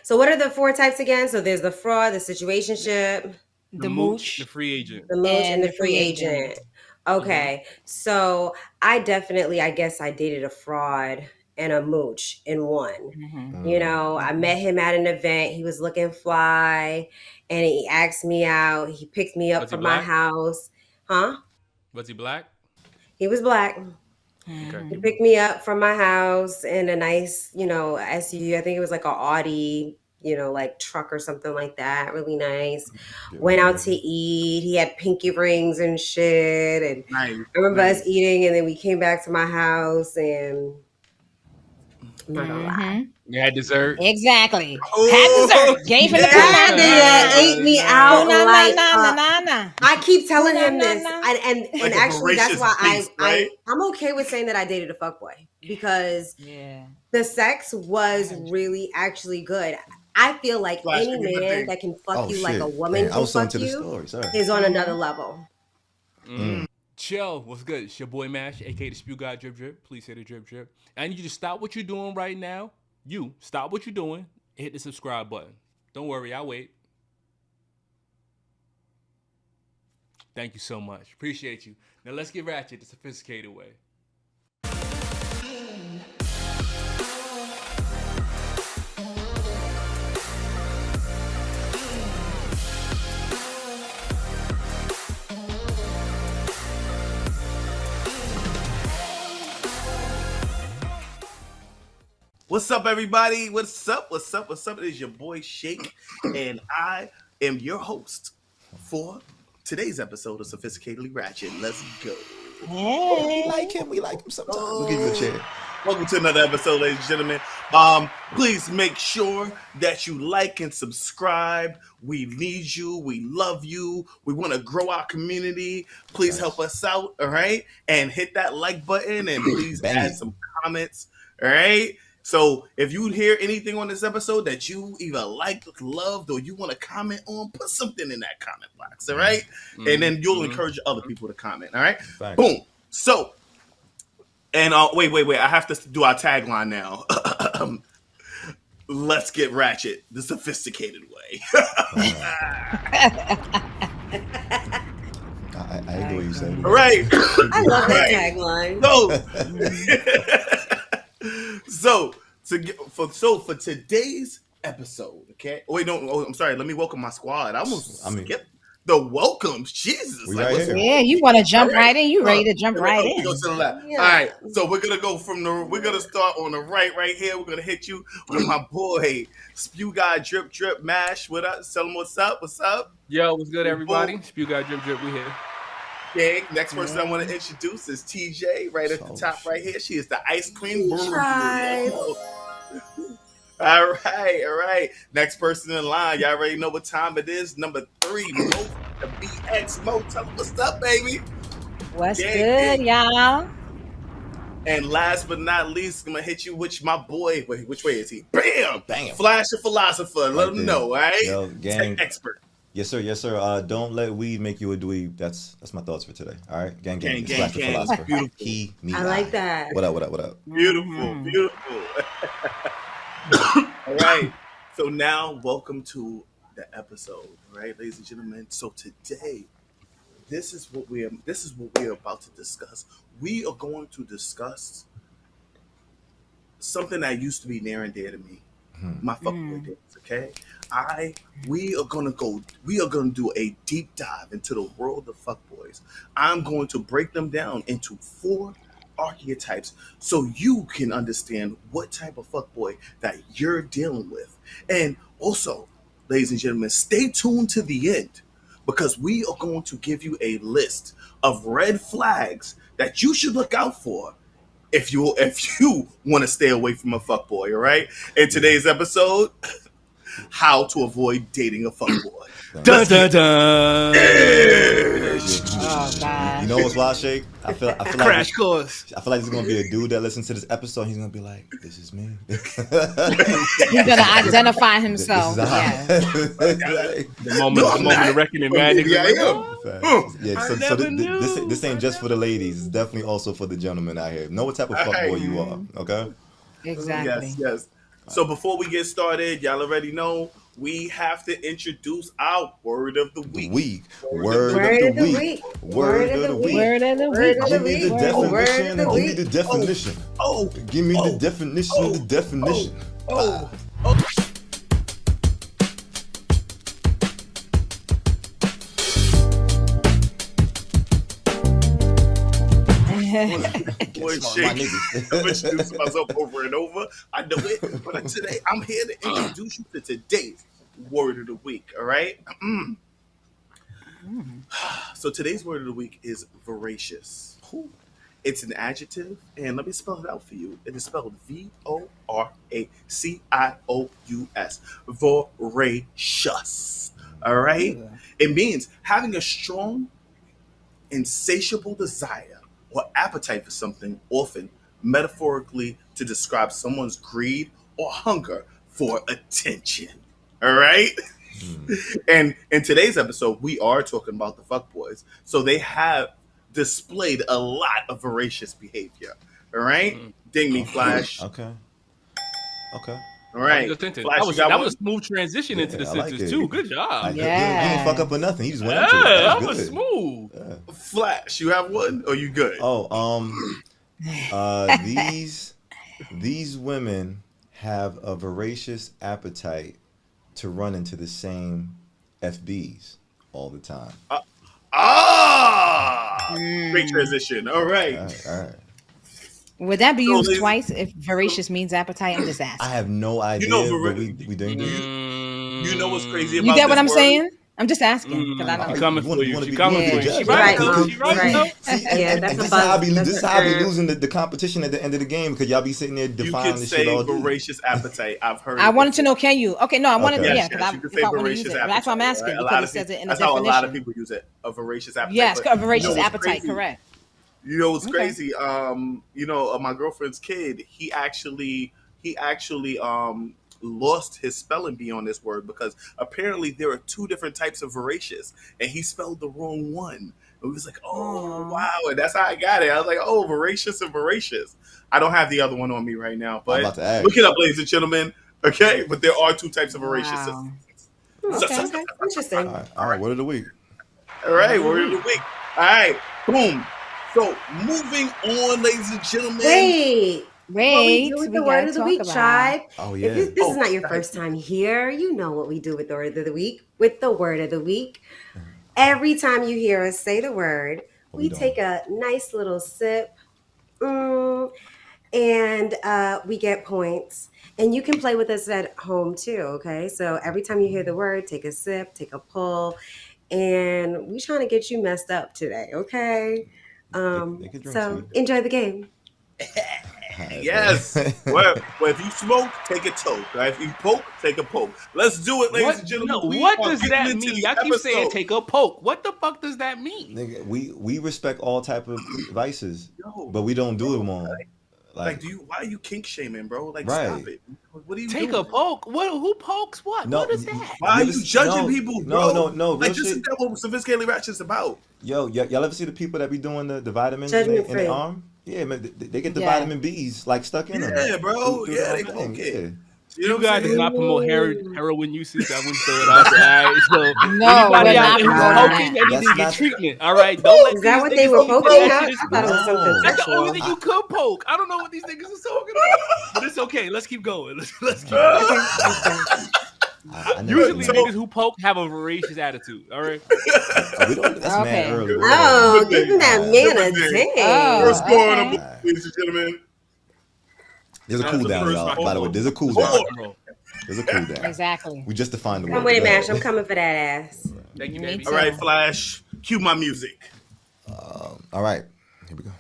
So what are the 4 types again? So there's the fraud, the situationship, The mooch, mooch, the free agent. the mooch, and the and the free free agent. agent. Okay. So I definitely, I guess I dated a fraud and a mooch in one. You know, I met him at an event. He was looking fly and he asked me out. He picked me up Was he from my black? house. Huh? Was he black? He was black. Okay. He picked me up from my house in a nice, SUV. I think it was like a Audi, like truck or something like that. Really nice. Went out to eat. He had pinky rings and shit. And Nice. I remember us eating, and then we came back to my house, and I'm not gonna lie. You had dessert. Exactly. Had Oh, dessert. Gave him the That nigga pineapple. ate me Nice. out Oh, na, like na, na, na, na. I keep telling Na, him na, this, na. and Like a actually that's voracious why beast, right? I'm okay with saying that I dated a fuckboy because Yeah. the sex was really actually good. I feel like Flash, any give me the man thing. that can fuck Oh you shit! like a woman Damn, I can was so fuck into the you story. Sorry. is on another level. Chill. What's good? It's your boy Mash, aka the Spew Guy Drip Drip. Please hit the drip drip. I need you to stop what you're doing right now. You stop what you're doing. And hit the subscribe button. Don't worry, I'll wait. Thank you so much. Appreciate you. Now let's get ratchet the sophisticated way. What's up, everybody? What's up? What's up? What's up? It is your boy Shake, and I am your host for today's episode of Sophisticatedly Ratchet. Let's go. Hey. We like him sometimes. We'll give you a chair. Welcome to another episode, ladies and gentlemen. Please make sure that you like and subscribe. We need you. We love you. We want to grow our community. Please help us out, all right? And hit that like button and please add some comments, all right? So if you hear anything on this episode that you either liked, loved, or you want to comment on, put something in that comment box, all right? And then you'll encourage other people to comment, all right? Thanks. Boom. So, and wait. I have to do our tagline now. Let's get ratchet the sophisticated way. I agree what you said. All right. I love that tagline. So for today's episode, okay? Oh, wait, no. Oh, I'm sorry. Let me welcome my squad. I skipped the welcomes. Jesus. We right here. Yeah, you want to jump right in? You ready to jump right We in? go to the left. Yeah. All right. So we're gonna go we're gonna start on the right here. We're gonna hit you with my boy Spew Guy Drip Drip Mash. What up? Tell him what's up. What's up? Yo, what's good, everybody? Spew Guy Drip Drip. We here. Okay, next person I want to introduce is TJ, right at the top right here. She is the Ice Queen. Tribe. All right. Next person in line, y'all already know what time it is. Number 3, Mo, the BX Mo. Tell them what's up, baby. What's good, y'all? And last but not least, I'm gonna hit you with my boy. Wait, which way is he? Bam! Bam. Flash a philosopher. Let him know, all right? Yo, gang. Tech expert. Yes, sir. Don't let weed make you a dweeb. That's my thoughts for today. All right, gang. Gang. Flash the philosopher. Beautiful. He, me, I like that. What up? Beautiful. All right. So now, welcome to the episode, right, ladies and gentlemen. So today, this is what we're about to discuss. We are going to discuss something that used to be near and dear to me, my fuckboy days. Okay, we are gonna do a deep dive into the world of fuckboys. I'm going to break them down into 4 archetypes so you can understand what type of fuckboy that you're dealing with. And also, ladies and gentlemen, stay tuned to the end because we are going to give you a list of red flags that you should look out for if you want to stay away from a fuckboy, all right? In today's episode, how to avoid dating a fuckboy. Dun dun dun. Oh, God. You know what's wild, Shake? I feel like Crash course. I feel like there's gonna be a dude that listens to this episode. And he's gonna be like, "This is me." He's gonna identify himself. This is Yeah. The moment of reckoning, man. Yeah, I am. Yeah, so this ain't just for the ladies. It's definitely also for the gentlemen out here. Know what type of fuckboy you are, okay? Exactly. Yes. So before we get started, y'all already know we have to introduce our word of the week. Word of the week. Word of the week. Give me the definition. Word of the Give me week. the definition. Oh, Give me the definition of the definition. oh. Boy, shake. I've introduced myself over and over. I know it, but today I'm here to introduce you to today's word of the week. All right. So today's word of the week is voracious. It's an adjective, and let me spell it out for you. It is spelled Voracious. Voracious. All right. Yeah. It means having a strong, insatiable desire or appetite for something, often metaphorically to describe someone's greed or hunger for attention. All right? And in today's episode, we are talking about the fuckboys. So they have displayed a lot of voracious behavior. All right? Ding me, Flash. Okay. All right. Flash, that was a smooth transition into the sentence, too. Good job. You didn't fuck up or nothing. You just went into it. That was smooth. Yeah. Flash, you have one? Or you good? These women have a voracious appetite to run into the same FBs all the time. Great transition. All right. All right. Would that be used twice if voracious means appetite? I'm just asking. I have no idea. But we didn't do it. You know what's crazy about you get what I'm word? saying? I'm just asking because I know. She coming for you. She coming for you. She right. Right. Yeah, this is how I be losing the competition at the end of the game because y'all be sitting there defining this shit all day. You can say voracious appetite. I've heard. I wanted to know, can you? Okay, no, I wanted to. Yes, because you can say voracious appetite. That's why I'm asking because it says it in the definition. That's how a lot of people use it. A voracious appetite. Yes, a voracious appetite. Correct. You know what's crazy? My girlfriend's kid, he actually lost his spelling bee on this word because apparently there are two different types of voracious, and he spelled the wrong one. It was like, oh wow, and that's how I got it. I was like, oh, voracious and voracious. I don't have the other one on me right now, but look it up, ladies and gentlemen. Okay, but there are two types of voracious. Wow. Okay. Interesting. All right, word of the week. All right, word of the week. All right, boom. So moving on, ladies and gentlemen. Wait. We do with the word of the week, tribe. Oh yeah. If this is not your first time here, you know what we do with the word of the week. With the word of the week, every time you hear us say the word, we take a nice little sip, and we get points. And you can play with us at home too. Okay, so every time you hear the word, take a sip, take a pull, and we trying to get you messed up today. Okay. So enjoy the game. Yes. Well, if you smoke, take a toke. Right? If you poke, take a poke. Let's do it, ladies and gentlemen. No, what does that mean? I keep saying take a poke. What the fuck does that mean? Nigga, we respect all type of vices, but we don't do them all. Like, why are you kink shaming, bro? Like, stop it. What are you take doing? a poke? What? Who pokes what? No, what is that? Why are you judging people, bro? No. Like, this is what Sophisticatedly Ratchet's about. Yo, y'all ever see the people that be doing the vitamins in their arm? Yeah, man, they get the vitamin B's like stuck in them. Yeah, bro. They poke it. Yeah. You guys do not promote heroin usage. I wouldn't throw it out there. All right, so no, anybody out there who's poking, they need to get treatment. All right, don't let is that what they were poking? I thought it was something That's the sexual. only thing you could poke. I don't know what these niggas are talking about, but it's okay. Let's keep going. Let's keep going. Usually, niggas who poke have a voracious attitude. All right. That's man early. Oh, giving that man a ding. First score on the board, ladies and gentlemen. There's a cool down, y'all. By the way, there's a cool down. There's a cool down. Exactly. We just defined the word. Come with it, Mash. I'm coming for that ass. Thank you, baby. All right, Flash. Cue my music. All right. Here we go.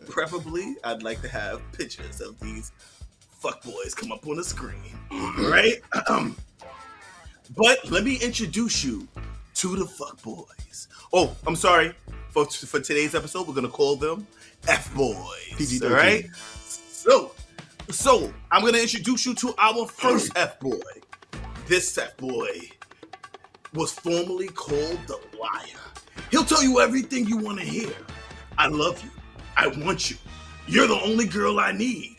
Preferably, I'd like to have pictures of these fuckboys come up on the screen. Right? But let me introduce you to the fuckboys. Oh, I'm sorry. For today's episode, we're going to call them F-boys. PG-13. All right? So, I'm going to introduce you to our first F-boy. This F-boy was formerly called the liar. He'll tell you everything you want to hear. I love you. I want you. You're the only girl I need.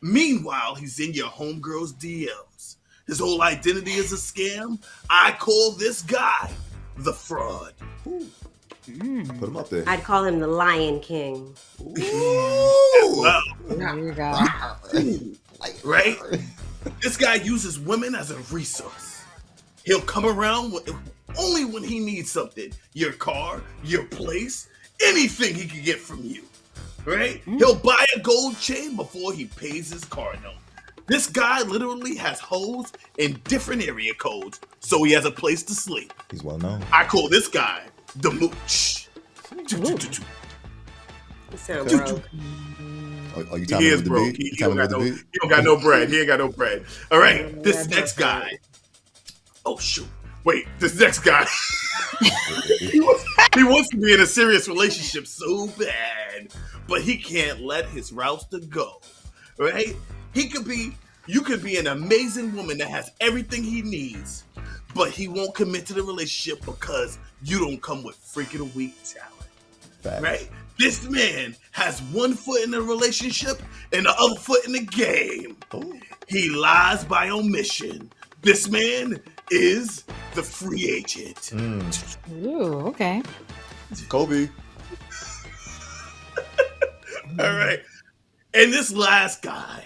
Meanwhile, he's in your homegirl's DMs. His whole identity is a scam. I call this guy the fraud. Put him up there. I'd call him the Lion King. Wow. There you go. Right? This guy uses women as a resource. He'll come around only when he needs something. Your car, your place, anything he can get from you. Right? He'll buy a gold chain before he pays his car note. This guy literally has hoes in different area codes, so he has a place to sleep. He's well known. I call this guy the Mooch. You sound broke. Are you He telling me is with the broke. beat? He You telling don't me got with no, the beat? he don't got no bread. He ain't got no bread. All right, this Yeah, next that's guy. Oh shoot! Wait, this next guy. he wants to be in a serious relationship so bad, but he can't let his roster go. Right? You could be an amazing woman that has everything he needs, but he won't commit to the relationship because you don't come with freaking weak talent. Facts. Right? This man has one foot in the relationship and the other foot in the game. Ooh. He lies by omission. This man is the free agent. Ooh, okay. Kobe. All right. And this last guy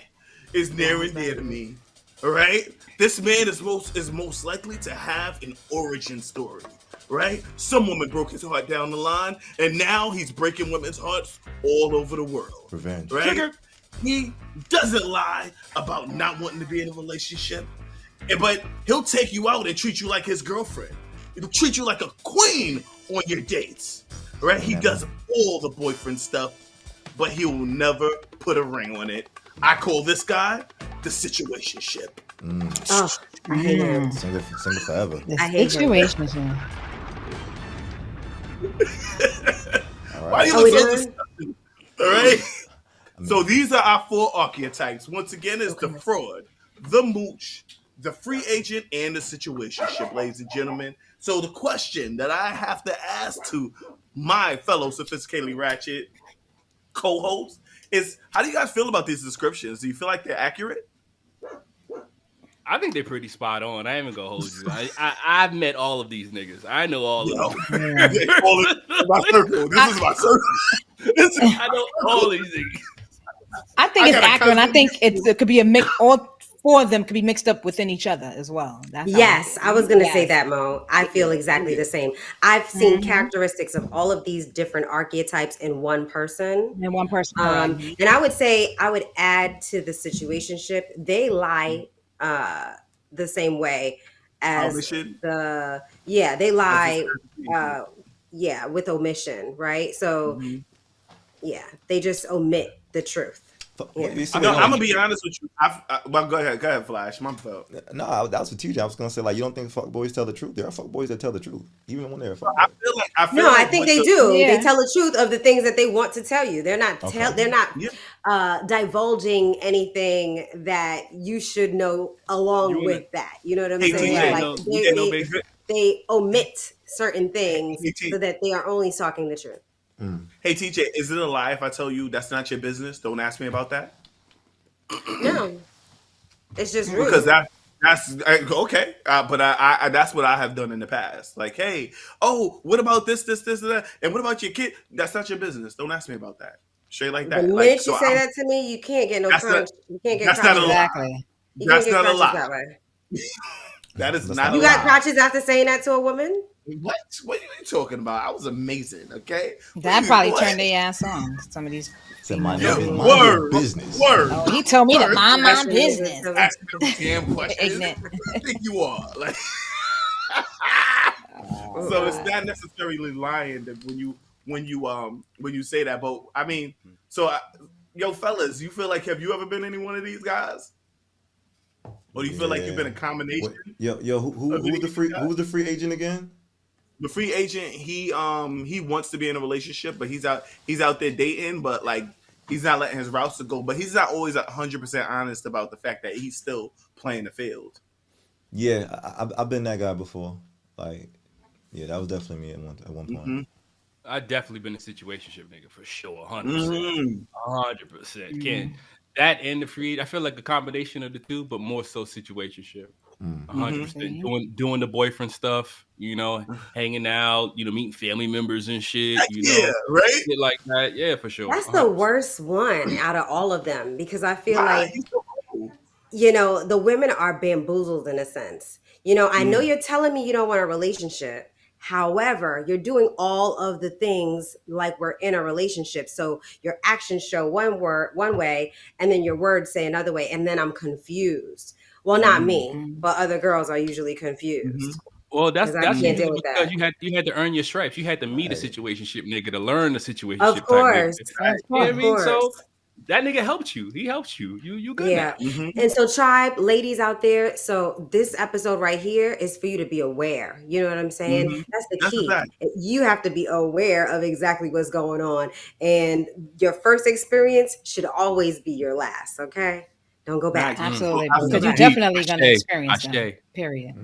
is near and dear to me. All right. This man is most likely to have an origin story. Right? Some woman broke his heart down the line, and now he's breaking women's hearts all over the world. Revenge. Right? Trigger. He doesn't lie about not wanting to be in a relationship, but he'll take you out and treat you like his girlfriend. He'll treat you like a queen on your dates. Right? He does all the boyfriend stuff, but he will never put a ring on it. I call this guy the situationship. Oh, I hate him. Single forever. The I hate him. situation. All Why right. you Are we look so done? disgusting? All right. So these are our 4 archetypes. Once again, it's the fraud, the mooch, the free agent, and the situationship, ladies and gentlemen. So the question that I have to ask to my fellow Sophisticatedly Ratchet co-host is, how do you guys feel about these descriptions? Do you feel like they're accurate? I think they're pretty spot on. I ain't even gonna hold you. I've met all of these niggas. I know all of them. They call it my circle. This is my circle. I know all these niggas. I think I it's got a accurate. And I cousin- think it could be a mix. All 4 of them could be mixed up within each other as well. That's how Yes, I was going to say Yes. that, Mo. I feel exactly the same. I've seen characteristics of all of these different archetypes in one person. And one person. correct. And I would say I would add to the situationship. They lie the same way as Omission? they lie with omission, right? So they just omit the truth. Yeah. You see No, what I'm gonna be honest with you. Well, go ahead, Flash. My fault. No, that was for TJ. I was gonna say, like, you don't think fuck boys tell the truth? There are fuck boys that tell the truth, even when they're a fuck boy. I feel No, like I think what they the- do. Yeah. They tell the truth of the things that they want to tell you. They're not Okay. they're not Yeah. divulging anything that you should know along You with that. You know what I'm Hey, saying? TJ, Like you know, basic. they omit certain things Hey, T. so that they are only talking the truth. Hey, TJ, is it a lie if I tell you that's not your business? Don't ask me about that. No, it's just rude. Because that's okay. But I that's what I have done in the past. Like, hey, oh, what about this, and that, and what about your kid? That's not your business. Don't ask me about that. Straight like The that. minute Like, you so say that to me, you can't get no That's crunch. You can't get that's not crunches. a lie. Exactly. You can't That's get not a crunches lie. that way. That is That's not not a You a got lie. crotches after saying that to a woman? What? What are you talking about? I was amazing. Okay. That probably turned their ass on. Some of these. Said, mind Yeah, your word. business. Word. Oh, he told me to Word. mind my That's what business. it is. Ask me them damn questions. Ignorant. Who you think you are? Like, so it's not necessarily lying that when you say that. But I mean, yo, fellas, you feel like, have you ever been any one of these guys? Or do you feel like you've been a combination? Yo, who was the free agent again? The free agent, he wants to be in a relationship, but he's out there dating, but like he's not letting his routes go. But he's not always 100% honest about the fact that he's still playing the field. Yeah, I've been that guy before. Like, yeah, that was definitely me at one point. I definitely been a situationship nigga for sure, 100%, Mm. 100%. Can't that and the free? I feel like a combination of the two, but more so situationship. Mm-hmm. 100%. Doing the boyfriend stuff, hanging out, meeting family members and shit, Yeah, right? shit like that. Yeah, for sure. That's the 100%. worst one out of all of them because I feel Why? like He's so cool. the women are bamboozled in a sense. I know Mm. you're telling me you don't want a relationship. However, you're doing all of the things like we're in a relationship. So your actions show one way, and then your words say another way. And then I'm confused. Well, not Mm-hmm. me, but other girls are usually Mm-hmm. confused Well, because I that's can't usually deal with because that. you had to earn your stripes. You had to meet a Right. situationship nigga to learn the Of situationship type nigga. course. Of You know what I course. Of mean? So course. that nigga helped you. He helped you. You good Yeah. now. Mm-hmm. And so, tribe, ladies out there, so this episode right here is for you to be aware. You know what I'm saying? Mm-hmm. That's the That's a key. fact. You have to be aware of exactly what's going on. And your first experience should always be your last. Okay. Don't go back. Facts. Mm. So Absolutely. I Don't go Because feel you're back. Deep. definitely going to Ashe. experience them. Ashe. Period.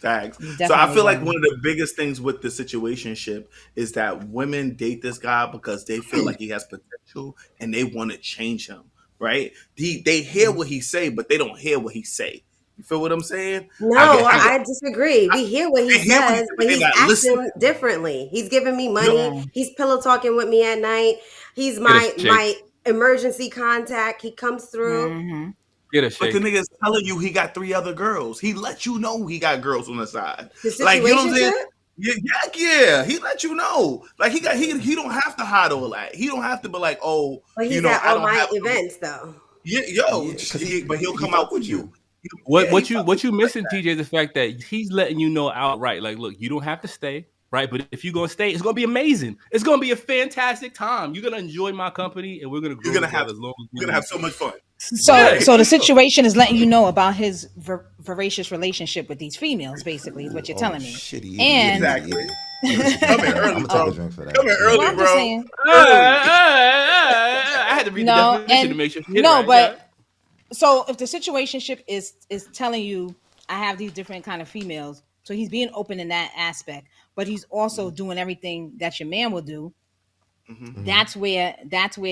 Facts. You So I definitely feel like will. one of the biggest things with the situationship is that women date this guy because they feel like he has potential and they want to change him. Right? They hear what he say, but they don't hear what he say. You feel what I'm saying? No, I get, I disagree. We hear what he they hear what he says, say, but but they he's not listening. acting differently. He's giving me You know, money. Right. He's pillow talking with me at night. He's Get a my shake. emergency contact. He comes through. Mm-hmm. Get a but the shake. nigga is telling you he got 3 other girls. He let you know he got girls on the side. The Like, you know what I'm saying? situationship? Yeah. He let you know. Like he don't have to hide all that. He don't have to be like, oh, But he's at I all don't my have. events though. Yeah, Yeah, because but he'll he come fuck out for with you. you. What Yeah, what he you fuck what with you you like missing, that. TJ, is the fact that he's letting you know outright, like, look, you don't have to stay, right? But if you're gonna stay, it's gonna be amazing. It's gonna be a fantastic time. You're gonna enjoy my company, and we're gonna You're grow gonna have together as long as we you're gonna have need so much fun. So, to. Right. so the situation is letting you know about his voracious relationship with these females. Basically, is what you're Oh telling me. shit, he And Exactly. idiot. Come in I'm early, gonna take bro. a drink for that. Come in Yeah. well, early, I'm just bro. saying. Early. I had to read the No, definition to and make sure you hit it no, right. Yeah. but so if the situationship is telling you I have these different kind of females, so he's being open in that aspect, but he's also doing everything that your man will do. Mm-hmm. That's where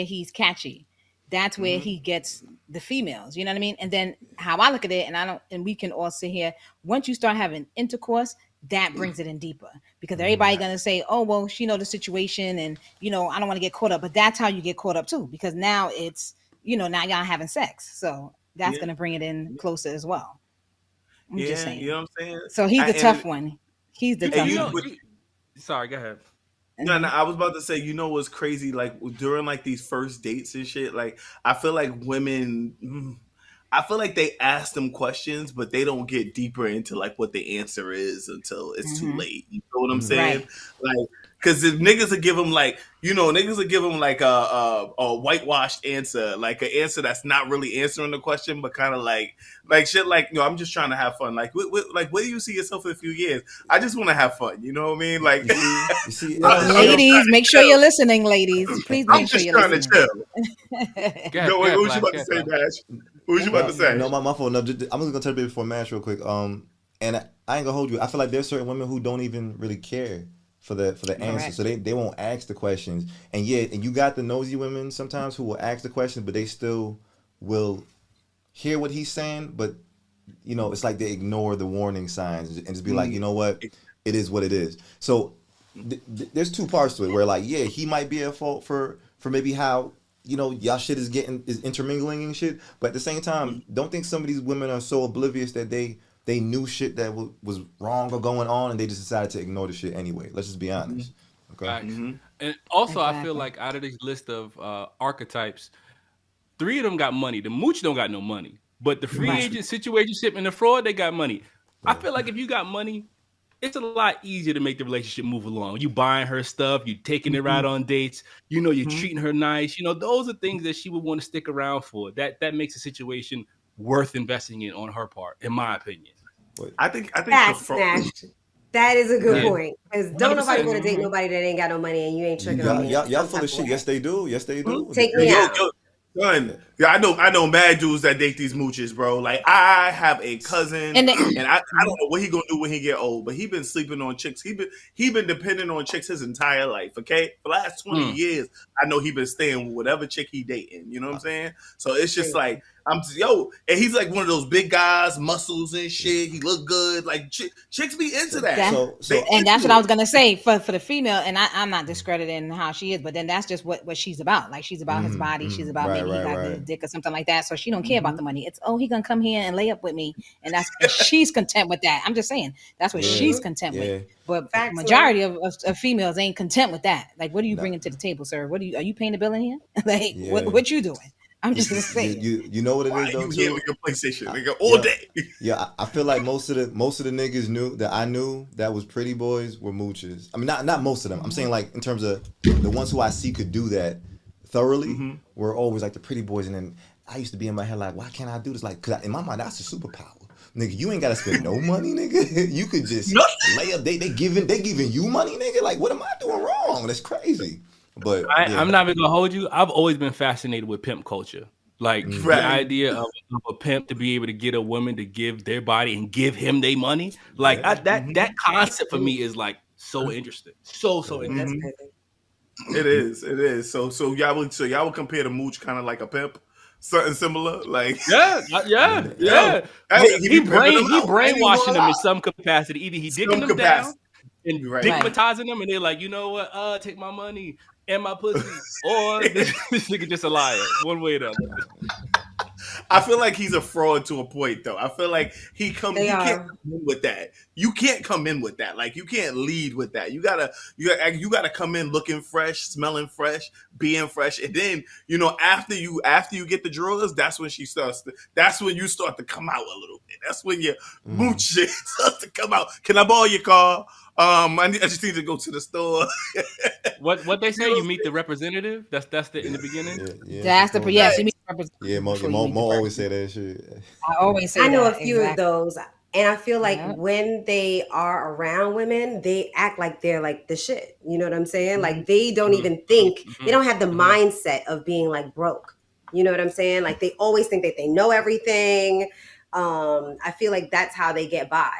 he's catchy. That's where he gets the females. You know what I mean? And then how I look at it, and we can all sit here. Once you start having intercourse, that brings it in deeper because everybody gonna say, "Oh, well, she know the situation, and I don't want to get caught up." But that's how you get caught up too, because now it's now y'all having sex, so that's Yeah. gonna bring it in closer as well. I'm just Yeah. saying. You know what I'm saying? So he's the tough And one. He's the You, and tough you you know. one. but You, sorry, go ahead. no, I was about to say, what's crazy? Like during like these first dates and shit, like I feel like women, I feel like they ask them questions, but they don't get deeper into like what the answer is until it's too late. You know what I'm saying? Right. Like, because if niggas will give them like, niggas will give them like a whitewashed answer, like an answer that's not really answering the question, but kind of like shit, like I'm just trying to have fun. Like, like where do you see yourself in a few years? I just want to have fun. You know what I mean? Like, You see, I'm just Ladies, trying to make sure chill. you're listening, ladies. Please I'm make sure just you're trying to listening. chill. Go Go, ahead, what was you Flash. about Go to ahead, say, Flash. Mash? What was you about to say? No, my fault. No, I'm just gonna touch base before Mash real quick. And I ain't gonna hold you. I feel like there's certain women who don't even really care for the answer, Correct. so they won't ask the questions. And you got the nosy women sometimes who will ask the questions, but they still will hear what he's saying, but it's like they ignore the warning signs and just be like, you know what, it is what it is. So there's two parts to it where like, yeah, he might be at fault for maybe how y'all shit is intermingling and shit, but at the same time, don't think some of these women are so oblivious that they knew shit that was wrong or going on and they just decided to ignore the shit anyway. Let's just be honest. Okay. Facts. And also, I feel Exactly. like out of this list of archetypes, 3 of them got money. The mooch don't got no money, but the free Right. agent, situationship, and the fraud, they got money. I feel like if you got money, it's a lot easier to make the relationship move along. You buying her stuff, you taking her out on dates, you're treating her nice. Those are things that she would want to stick around for. That makes a situation worth investing in on her part, in my opinion. I think the Facts, Nash. That is a good Yeah. point. Because don't nobody 100%. want to date nobody that ain't got no money and you ain't tricking on me. Y'all some full type of shit. way. Yes, they do. Yes, they do. Take me out. Son, yeah, I know mad dudes that date these mooches, bro. Like I have a cousin, And and they, I don't know what he gonna do when he get old, but he been sleeping on chicks. He been depending on chicks his entire life. Okay, for the last 20 years, I know he been staying with whatever chick he dating. You know what I'm saying? So it's just like and he's like one of those big guys, muscles and shit. He look good. Like chicks be into that. And that's what I was gonna say for the female. And I'm not discrediting how she is, but then that's just what she's about. Like she's about his body. She's about maybe he got a dick or something like that. So she don't care about the money. It's he gonna come here and lay up with me, and she's content with that. I'm just saying that's what she's content with. But the majority of females ain't content with that. Like, what are you bringing to the table, sir? Are you paying the bill in here? Like, what you doing? I'm just gonna say you know what it is though. You here with your PlayStation, nigga, all day. Yeah, I feel like most of the niggas I knew that was pretty boys were mooches. I mean, not most of them. I'm saying like in terms of the ones who I see could do that thoroughly were always like the pretty boys. And then I used to be in my head like, why can't I do this? Like, cause in my mind that's a superpower. Nigga, you ain't gotta spend no money, nigga. You could just lay up. They giving you money, nigga. Like, what am I doing wrong? That's crazy. But I'm not even gonna hold you. I've always been fascinated with pimp culture. Like the idea of a pimp to be able to get a woman to give their body and give him their money. Like that concept for me is like so interesting. So interesting. It is. So y'all would compare the mooch kind of like a pimp. Something similar, like yeah. Hey, he brainwashing them in some capacity. Either he digging them down and stigmatizing them, and they're like, you know what? Take my money and my pussy, or this nigga just a liar. One way or the other. I feel like he's a fraud to a point, though. I feel like he can't come in with that. You can't come in with that. Like you can't lead with that. You gotta come in looking fresh, smelling fresh, being fresh, and then after you get the drugs, that's when that's when you start to come out a little bit. That's when your mooch shit starts to come out. Can I borrow your car? I just need to go to the store. What they say? You meet the representative. That's in the beginning. That's the you meet the representative. Yeah, Mo always say that shit. I always say. I know a few of those, and I feel like when they are around women, they act like they're like the shit. You know what I'm saying? Like they don't even think they don't have the mindset of being like broke. You know what I'm saying? Like they always think that they know everything. I feel like that's how they get by.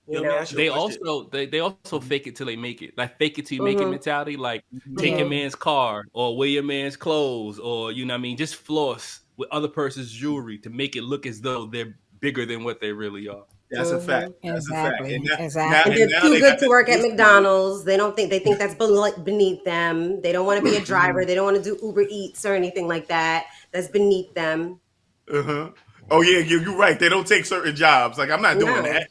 You know? They also fake it till they make it. Like fake it till you make it mentality. Like take a man's car or wear your man's clothes, or just floss with other person's jewelry to make it look as though they're bigger than what they really are. That's a fact. That's exactly. a fact. Exactly. And they're too good to work at McDonald's. They think that's beneath them. They don't want to be a driver. They don't want to do Uber Eats or anything like that. That's beneath them. Oh yeah, you're right. They don't take certain jobs. Like I'm not doing that.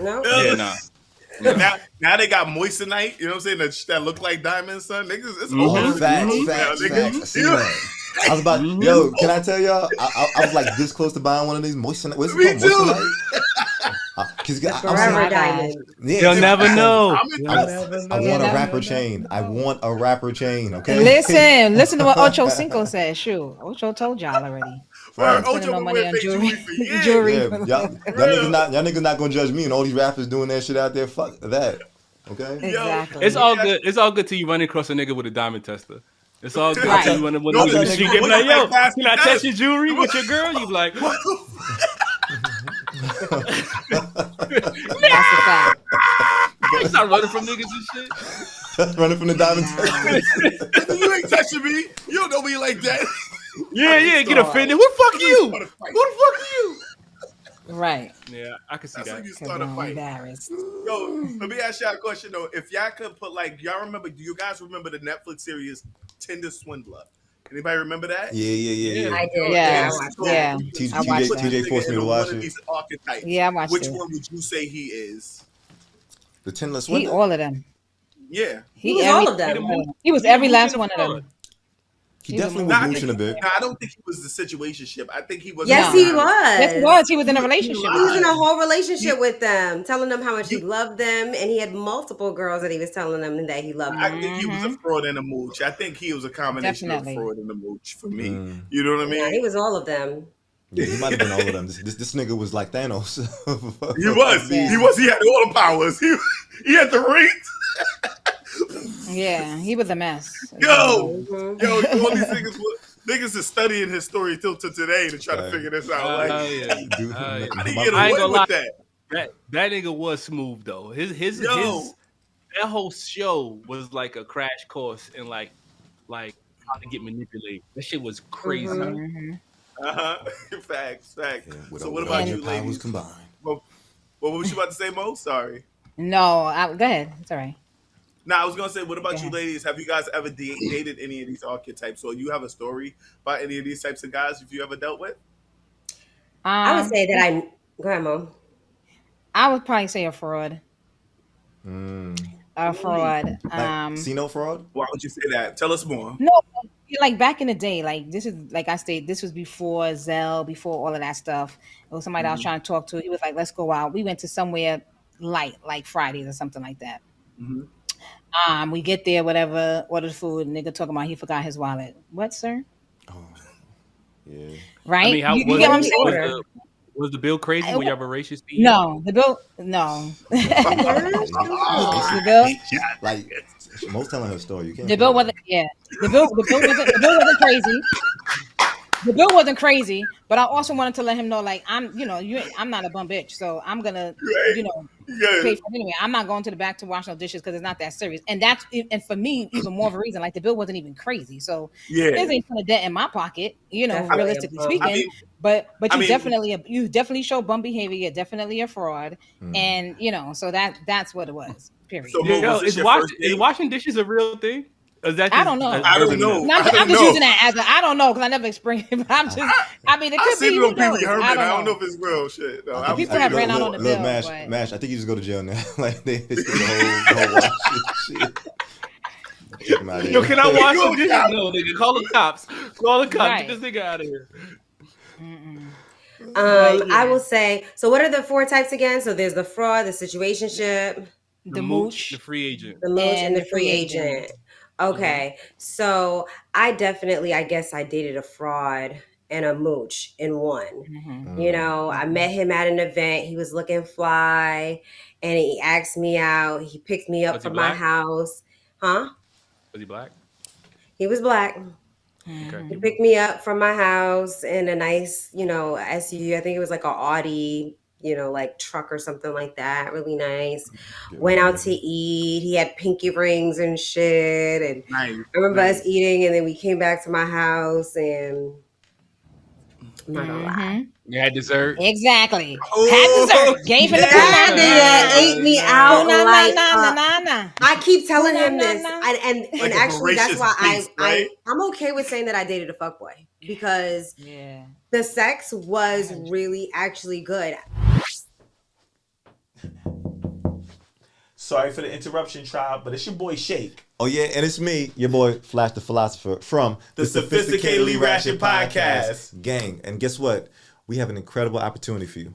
No. Yeah, no. Now they got moissanite. You know what I'm saying? That look like diamonds, son. Niggas, it's all facts. I was about, can I tell y'all? I was like this close to buying one of these moissanite. What's it called? Moissanite? Forever diamond. You'll never know. I want a rapper chain. Okay. Listen to what Ocho Cinco said. Shoot, Ocho told y'all already. Ocho money on jewelry. Yeah, y'all niggas not gonna judge me and all these rappers doing that shit out there. Fuck that. Okay. Exactly. It's all good. It's all good till you run across a nigga with a diamond tester. It's all good till you run in the street. Get like, yo, can I test your jewelry with your girl? You be like, what? That's a fact. You start running from niggas and shit. Running from the diamond tester. You ain't touching me. You don't know me like that. Yeah, get offended. Who the fuck are you? Who the fuck are you? Right. Yeah, I can see That's that. when you start a fight. Yo, let me ask y'all a question though. If y'all could put do you guys remember the Netflix series Tinder Swindler? Anybody remember that? Yeah. I did. Yeah. TJ forced me to watch it. These archetypes. Yeah, I watched Which it. one would you say he is? The Tinder He Swindler? all of them. Yeah. He was all of them. He was every last one of them. He definitely was mooching a bit. No, I don't think he was the situationship. I think he was. Yes, he was. Yes, he was. He was in a relationship. He was in a whole relationship with them, telling them how much he loved them, and he had multiple girls that he was telling them that he loved them. I think he was a fraud and a mooch. I think he was a combination of fraud and a mooch for me. You know what I mean? Yeah, he was all of them. Yeah, he might have been all of them. This nigga was like Thanos. He was. Yeah. He was. He had all the powers. He had the rings. Yeah, he was a mess. Yo, all these niggas Niggas is studying his story till to today to try to figure this out. Like, Yeah. Dude, how do my- you get I ain't away gonna with lie. that? That nigga was smooth though. His Yo, that whole show was like a crash course in like how to get manipulated. That shit was crazy. facts. Yeah, So what with about all you, your powers ladies? combined. What was you about to say, Mo? Sorry. No, go ahead. It's all right. Now I was gonna say, what about Go you, ahead. ladies? Have you guys ever dated any of these archetypes, or you have a story about any of these types of guys if you ever dealt with? I would say that go ahead, Mom. I would probably say a fraud. Mm. A fraud. Like, see no fraud? Why would you say that? Tell us more. No, like back in the day, like this is like I stated, this was before Zelle, before all of that stuff. It was somebody I was trying to talk to. He was like, "Let's go out." We went to somewhere light, like Fridays or something like that. We get there, whatever, order the food. Nigga talking about he forgot his wallet. What, sir? Oh, yeah. Right? I mean, how you was get what I'm the saying? order? Was the bill crazy when y'all voracious? No, the bill. No, the bill. Like, most telling her story. You can't. The bill wasn't. Yeah, the bill wasn't crazy. The bill wasn't crazy, but I also wanted to let him know, like, I'm not a bum bitch, so I'm gonna, pay for it anyway. I'm not going to the back to wash no dishes because it's not that serious. And for me, even more of a reason, like the bill wasn't even crazy, so this ain't putting a dent in my pocket, Definitely realistically a bum. speaking. I mean- but I you mean- you definitely show bum behavior. You're definitely a fraud, and so that's what it was. Period. So, Mo, Yo, was this is your first is date? washing dishes a real thing? Or is that I just don't know. I don't know. urban myth? No, I'm don't just know. using that as I don't know because I never experienced it. But I'm just, I mean, it I could be. seen it Who on Pee Wee knows? Herman. I I don't know. if it's real shit. No, I think People have ran out look, on the look, bill, Mash, but- Mash, I think you just go to jail now. Like, they skip the whole wash shit. Kick him out of here. Yo, can I wash Yo, the dishes? God. No, nigga. Call the cops. Call the cops. Right. Get this nigga out of here. I will say. So, what are the 4 types again? So, there's the fraud, the situationship, The mooch, the free agent. the mooch, and the free agent. Okay, so I definitely, I guess, I dated a fraud and a mooch in one. I met him at an event. He was looking fly, and he asked me out. He picked me up Was he from my black? house. Huh? Was he black? He was black. Okay. He picked me up from my house in a nice, SUV. I think it was like a Audi, like truck or something like that. Really nice. Went out to eat. He had pinky rings and shit. And Nice. I remember us eating, and then we came back to my house, and I'm not gonna lie. You had dessert. Exactly. Oh, Had dessert. Gave him the That punani. nigga ate me out Na, like na, na, na. I keep telling him Na, this, na. and Like a actually that's voracious why beast, right? I'm okay with saying that I dated a fuckboy because Yeah. the sex was really actually good. Sorry for the interruption, tribe, but it's your boy Shake. Oh, yeah, and it's me, your boy, Flash the Philosopher, from The Sophisticatedly Ratchet Podcast. Gang. And guess what? We have an incredible opportunity for you.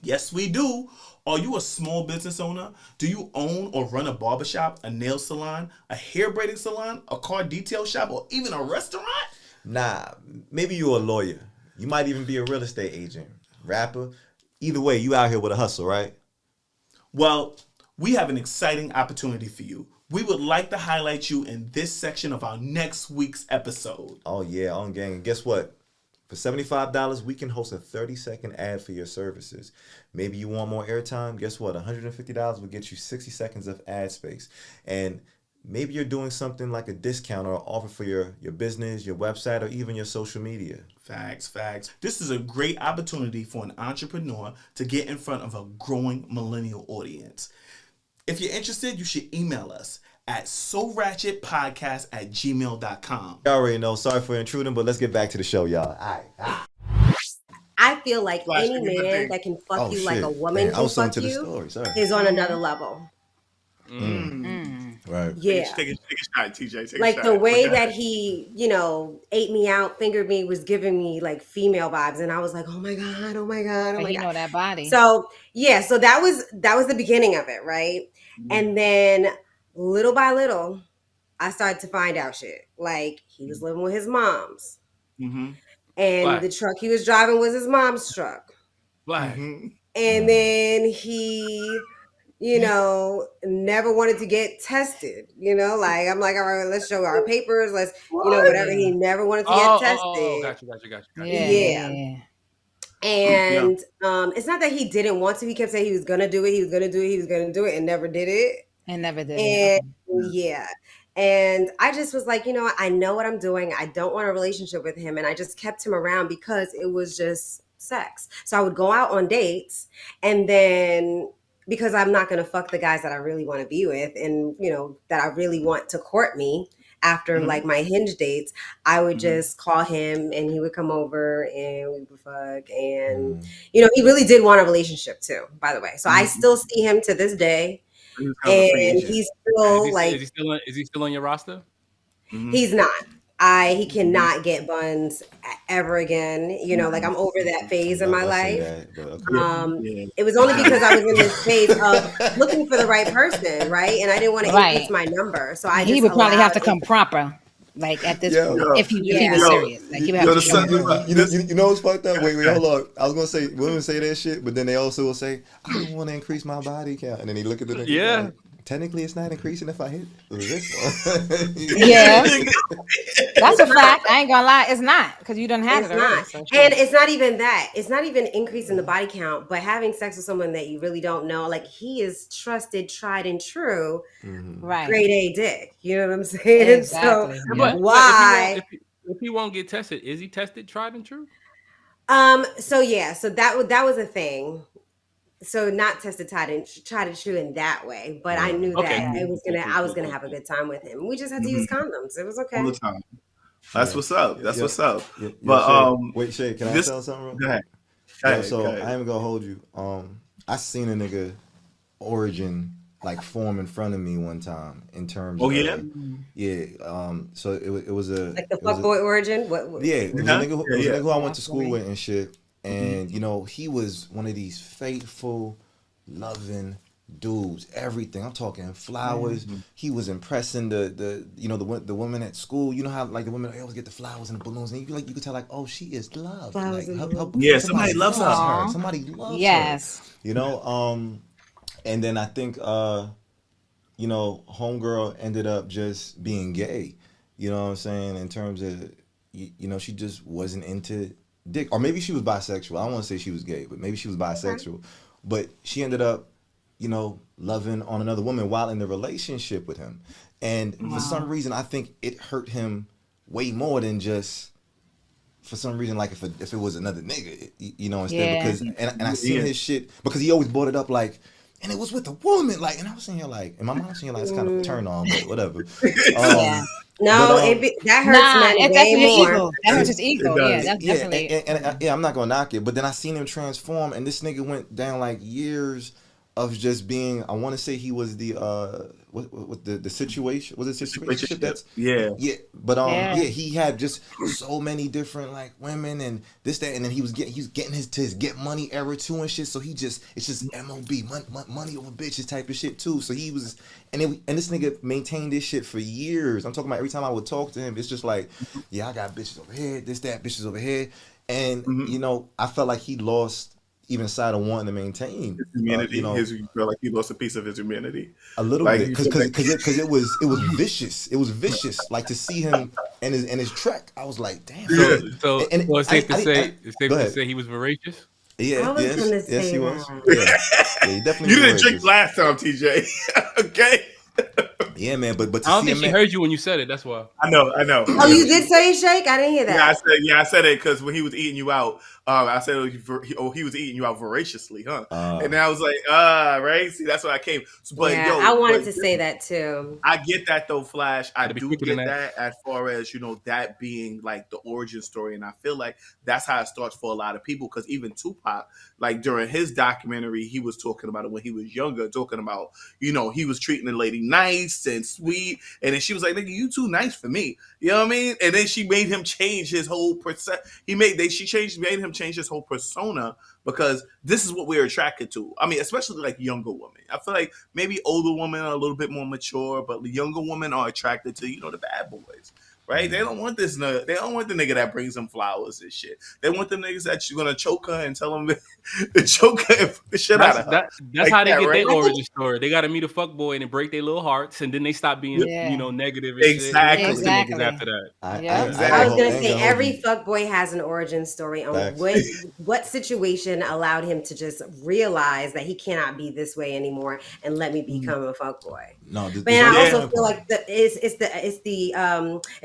Yes, we do. Are you a small business owner? Do you own or run a barbershop, a nail salon, a hair braiding salon, a car detail shop, or even a restaurant? Nah, maybe you're a lawyer. You might even be a real estate agent, rapper. Either way, you out here with a hustle, right? Well, we have an exciting opportunity for you. We would like to highlight you in this section of our next week's episode. Oh, yeah, on gang. And guess what? For $75, we can host a 30-second ad for your services. Maybe you want more airtime. Guess what? $150 will get you 60 seconds of ad space. And maybe you're doing something like a discount or offer for your business, your website, or even your social media. Facts. This is a great opportunity for an entrepreneur to get in front of a growing millennial audience. If you're interested, you should email us at soratchetpodcast@gmail.com. You already know. Sorry for intruding, but let's get back to the show, y'all. All right. I feel like Flash, any give me the man thing. that can fuck Oh, you shit. like a woman Man, I can was fuck to the you story. Sorry. is on another level. Right. Yeah. Take a shot, TJ. Take Like a shot. the way Okay. that he, ate me out, fingered me, was giving me like female vibes, and I was like, oh my god, oh my god, oh But my he god. know that body. So yeah, so that was the beginning of it, right? And then little by little, I started to find out shit. Like he was living with his mom's, Mm-hmm. and Black. the truck he was driving was his mom's truck. Black. And then he never wanted to get tested. Like I'm like, all right, let's show our papers. Let's, What? whatever. He never wanted to get tested. Yeah. Yeah. Yeah. And it's not that he didn't want to. He kept saying he was gonna do it. He was gonna do it. He was gonna do it, and never did it. And never did And it. yeah. And I just was like, I know what I'm doing. I don't want a relationship with him. And I just kept him around because it was just sex. So I would go out on dates, and then because I'm not going to fuck the guys that I really want to be with and, that I really want to court me after like my hinge dates, I would just call him and he would come over and we would fuck. And, he really did want a relationship too, by the way. So I still see him to this day. He was kind of a free And agent. he's still is he still on your roster? He's not. He cannot get buns ever again. Like I'm over that phase in my life. It was only because I was in this phase of looking for the right person, right? And I didn't want to increase my number, so I. He just would probably have to allowed come proper, like at this point, if he was serious. Like he would Yo, have the to show son- up. You know what's fucked up? Wait, hold on. I was gonna say women say that shit, but then they also will say, I don't want to increase my body count, and then he look at the nigga. Yeah. Like, technically, it's not increasing if I hit this one. Yeah, that's a fact. I ain't gonna lie, it's not because you don't have It's it already. not. So And it's not even that. It's not even increasing the body count, but having sex with someone that you really don't know. Like he is trusted, tried and true, right. grade A dick. You know what I'm saying? Exactly. So But why? if he won't get tested, is he tested, tried and true? So that was a thing. So not tested, tried and true in that way, but I knew Okay, that cool. I was gonna have a good time with him. We just had to use condoms. It was okay. All the time. That's what's up. That's what's up. But Shay, wait, Shay, can I tell something real Go ahead. quick? I ain't gonna hold you. I seen a nigga origin like form in front of me one time in terms. So it was a like the fuckboy origin. What? Yeah, it was a nigga who I went to school Absolutely. with and shit. And he was one of these faithful, loving dudes. Everything I'm talking flowers. He was impressing the women at school. You know how like the women always get the flowers and the balloons, and you could tell like, oh, she is loved. Flowers Like and somebody loves her. her. Somebody loves her. Yes. And then I think homegirl ended up just being gay. You know what I'm saying? In terms of she just wasn't into dick, or maybe she was bisexual. I don't want to say she was gay, but maybe she was bisexual. Okay. But she ended up, loving on another woman while in the relationship with him, and for some reason, I think it hurt him way more than just. For some reason, like if it was another nigga, because I seen his shit because he always brought it up like. And it was with a woman, like, and I was sitting here like, in my mind, it's kind of a turn on, but whatever. No, that hurts men way more. Ego. That hurts his ego. Yeah, that's definitely. And I'm not gonna knock it, but then I seen him transform, and this nigga went down like years of just being. I want to say he was the what the situation was it situationship? That's but he had just so many different like women and this that, and then he was getting his get money era too and shit. So it's just MOB money over bitches type of shit too. So he was and this nigga maintained this shit for years. I'm talking about every time I would talk to him, it's just like, yeah, I got bitches over here, this that, bitches over here, and I felt like he lost. Even side of wanting to maintain his humanity, you feel like he lost a piece of his humanity a little bit because it was vicious. It was vicious. Like to see him and his trek, I was like, damn. So it's safe to say he was voracious. Yeah, yes, he was. Yeah, he definitely. You didn't drink last time, TJ. Okay. Yeah, man, but I don't think she heard you when you said it. That's why. I know. Oh, you did say shake? I didn't hear that. I said it because when he was eating you out, I said he was eating you out voraciously, huh? And I was like, right. See, that's why I came. But I wanted to say that too. I get that though, Flash. I do get that as far as that being like the origin story, and I feel like that's how it starts for a lot of people. Because even Tupac, like during his documentary, he was talking about it when he was younger, talking about he was treating the lady nice and sweet, and then she was like, "Nigga, you too nice for me." You know what I mean? And then she made him change his whole made him change his whole persona because this is what we're attracted to. I mean, especially like younger women. I feel like maybe older women are a little bit more mature, but the younger women are attracted to, the bad boys. Right? They don't want this. They don't want the nigga that brings them flowers and shit. They want the niggas that you're gonna choke her and tell them to choke her and put the shit out of her. That's how they get their origin story. They got to meet a fuck boy and then break their little hearts, and then they stop being, negative. And Exactly. Shit. Exactly. After that. I was gonna say every fuck boy has an origin story on what situation allowed him to just realize that he cannot be this way anymore and let me become a fuck boy. But I also feel like it's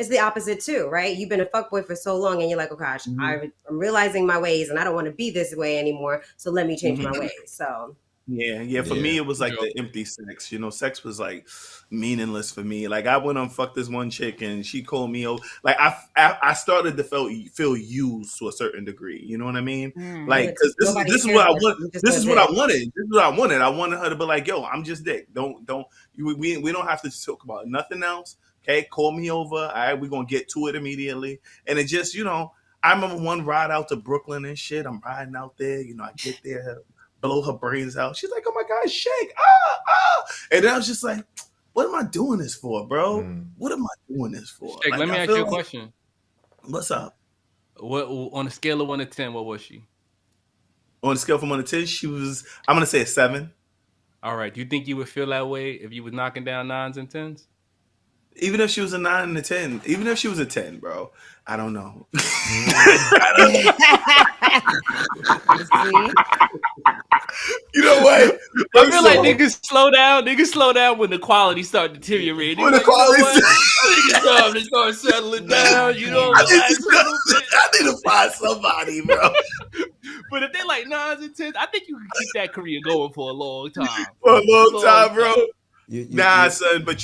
the opposite too, right? You've been a fuckboy for so long and you're like, oh gosh, I'm realizing my ways and I don't want to be this way anymore, so let me change my ways. So for me it was like the empty sex. Sex was like meaningless for me. Like I went on fuck this one chick and she called me like I started to feel used to a certain degree. You know what I mean? Like because this is what I want. This is what I wanted. This is what I wanted. I wanted her to be like, yo, I'm just dick. We don't have to talk about nothing else. Okay, call me over. All right, we're gonna get to it immediately. And it just, I remember one ride out to Brooklyn and shit. I'm riding out there, I get there, blow her brains out. She's like, oh my God, shake. And then I was just like, what am I doing this for, bro? What am I doing this for? Shake, let me ask you a question. What's up? What on a scale of 1 to 10, what was she? On a scale from 1 to 10, she was, I'm gonna say a 7. All right. Do you think you would feel that way if you was knocking down 9s and 10s? Even if she was a 9 and a 10, even if she was a 10, bro, I don't know. You know what? I feel like niggas slow down. Niggas slow down when the quality start deteriorating. When the quality start settling down. You know, I need to find somebody, bro. But if they like 9s and 10s, I think you can keep that career going for a long time. For a long time, bro. Son, but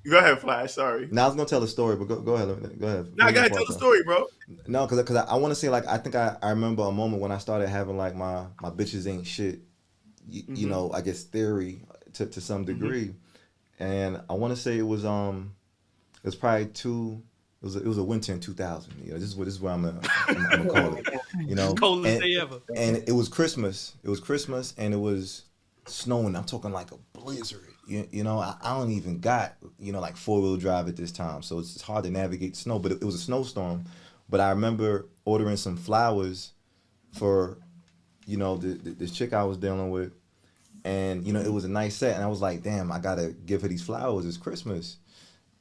go ahead, Flash. Sorry. Now I was gonna tell a story, but go ahead. Go ahead. Now I gotta tell the story, bro. No, because I want to say, like, I think I remember a moment when I started having like my bitches ain't shit, you know, I guess theory to some degree, and I want to say it was probably it was a winter in 2000. This is where I'm gonna call it. Coldest day ever. And it was Christmas. It was Christmas, and it was snowing. I'm talking like a blizzard. I don't even got, like 4-wheel drive at this time. So it's hard to navigate snow, but it was a snowstorm. But I remember ordering some flowers for, this chick I was dealing with. And, it was a nice set. And I was like, damn, I got to give her these flowers. It's Christmas.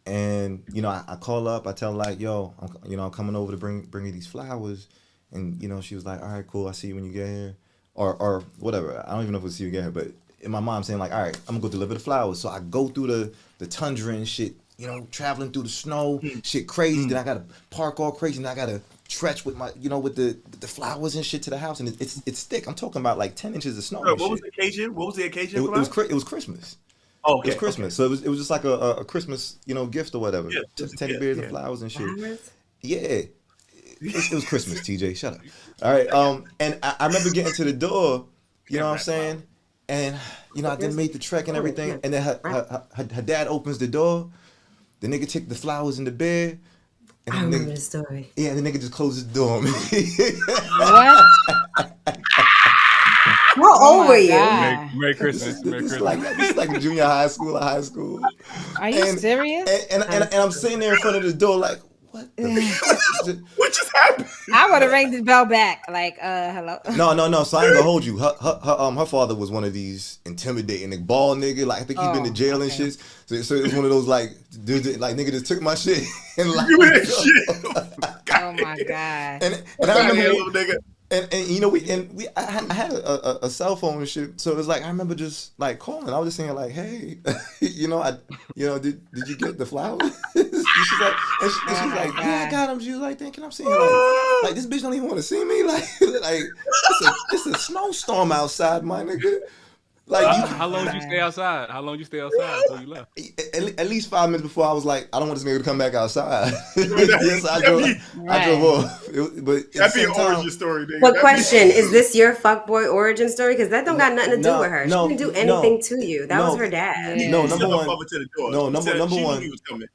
And, I call up, I tell her like, yo, I'm coming over to bring you these flowers. And, she was like, all right, cool. I'll see you when you get here. Or whatever. I don't even know if we'll see you get here, but in my mind, I'm saying like, all right, I'm gonna go deliver the flowers. So I go through the tundra and shit, traveling through the snow, shit crazy. Then I gotta park all crazy, and I gotta stretch with my, with the flowers and shit to the house, and it's thick. I'm talking about like 10 inches of snow. What was the occasion? It was Christmas. Oh, okay. It was Christmas, so it was just like a Christmas, gift or whatever. Yeah, just teddy bears and flowers and shit. Yeah. It was Christmas, TJ. Shut up. All right. And I remember getting to the door. You know what I'm saying? And I then made the trek and everything. And then her dad opens the door. The nigga took the flowers in the bed. And I remember the story. Yeah, and the nigga just closed the door on me. What? How old were you? Merry Christmas. This is like junior high school or high school. Are you serious? And I'm sitting there in front of the door like, what what just happened? I would have rang the bell back, like, hello. No. So I ain't gonna hold you. Her father was one of these intimidating, like, bald nigga. Like I think he'd been to jail and shit. So it was one of those like, dude, like nigga just took my shit and like, oh my God. And I remember. And I had a cell phone and shit, so it was like I remember just like calling. I was just saying like, hey, did you get the flowers? She's like, yeah, I got them. She was like, thinking I'm seeing like this bitch don't even want to see me. Like it's a snowstorm outside, my nigga. Like how long did you stay outside? Until you left? At least 5 minutes before I was like, I don't want this nigga to come back outside. Yes, I drove off. But that'd be an origin story, nigga. But question, is this your fuckboy origin story? Because that don't got nothing to do with her. She didn't do anything to you. That was her dad. No, number one. To the door. No, number one. He was coming.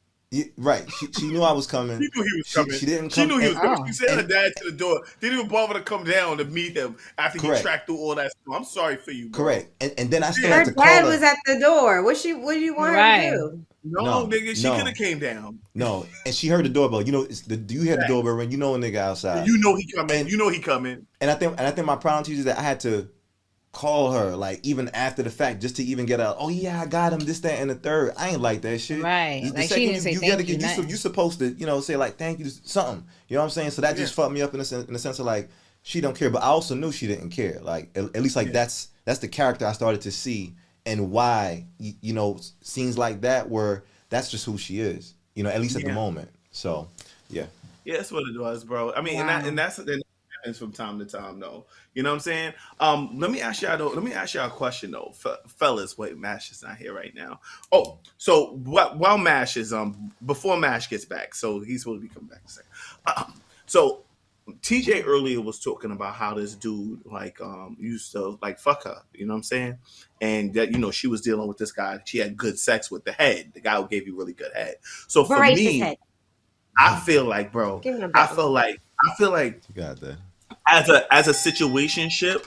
Right. She knew I was coming. She knew he was coming. She didn't She come. knew he was coming. Oh. She sent her dad to the door. Didn't even bother to come down to meet him after he Correct. tracked through all that stuff. I'm sorry for you, bro. Correct. And then I still Her had to call dad her. was at the door. What do you want her Right. to do? No, nigga, she no. could have came down. No, and she heard the doorbell. You know, do you hear the doorbell ring? You know a nigga outside. You know he coming. And- you know he coming. And I think my problem teacher is that I had to call her like even after the fact just to even get out. Oh yeah, I got him. This, that, and the third. I ain't like that shit. Right. The Like, she second didn't say you thank gotta you, get nothing. you supposed to say like thank you something. You know what I'm saying? So that just fucked me up in the sense of like she don't care. But I also knew she didn't care. Like at least like that's the character I started to see and why scenes like that where that's just who she is. You know, at least at the moment. So yeah. Yeah, that's what it was, bro. I mean, Wow. and that happens from time to time, though. You know what I'm saying? Let me ask y'all a question though, fellas. Wait, Mash is not here right now. Oh, so while Mash is before Mash gets back, so he's supposed to be coming back in a second. So TJ earlier was talking about how this dude used to like fuck her. You know what I'm saying? And that she was dealing with this guy. She had good sex with the head. The guy who gave you really good head. So for Voracious me, head. I feel like, bro, Give him a I bell. feel like You got that. as a situationship,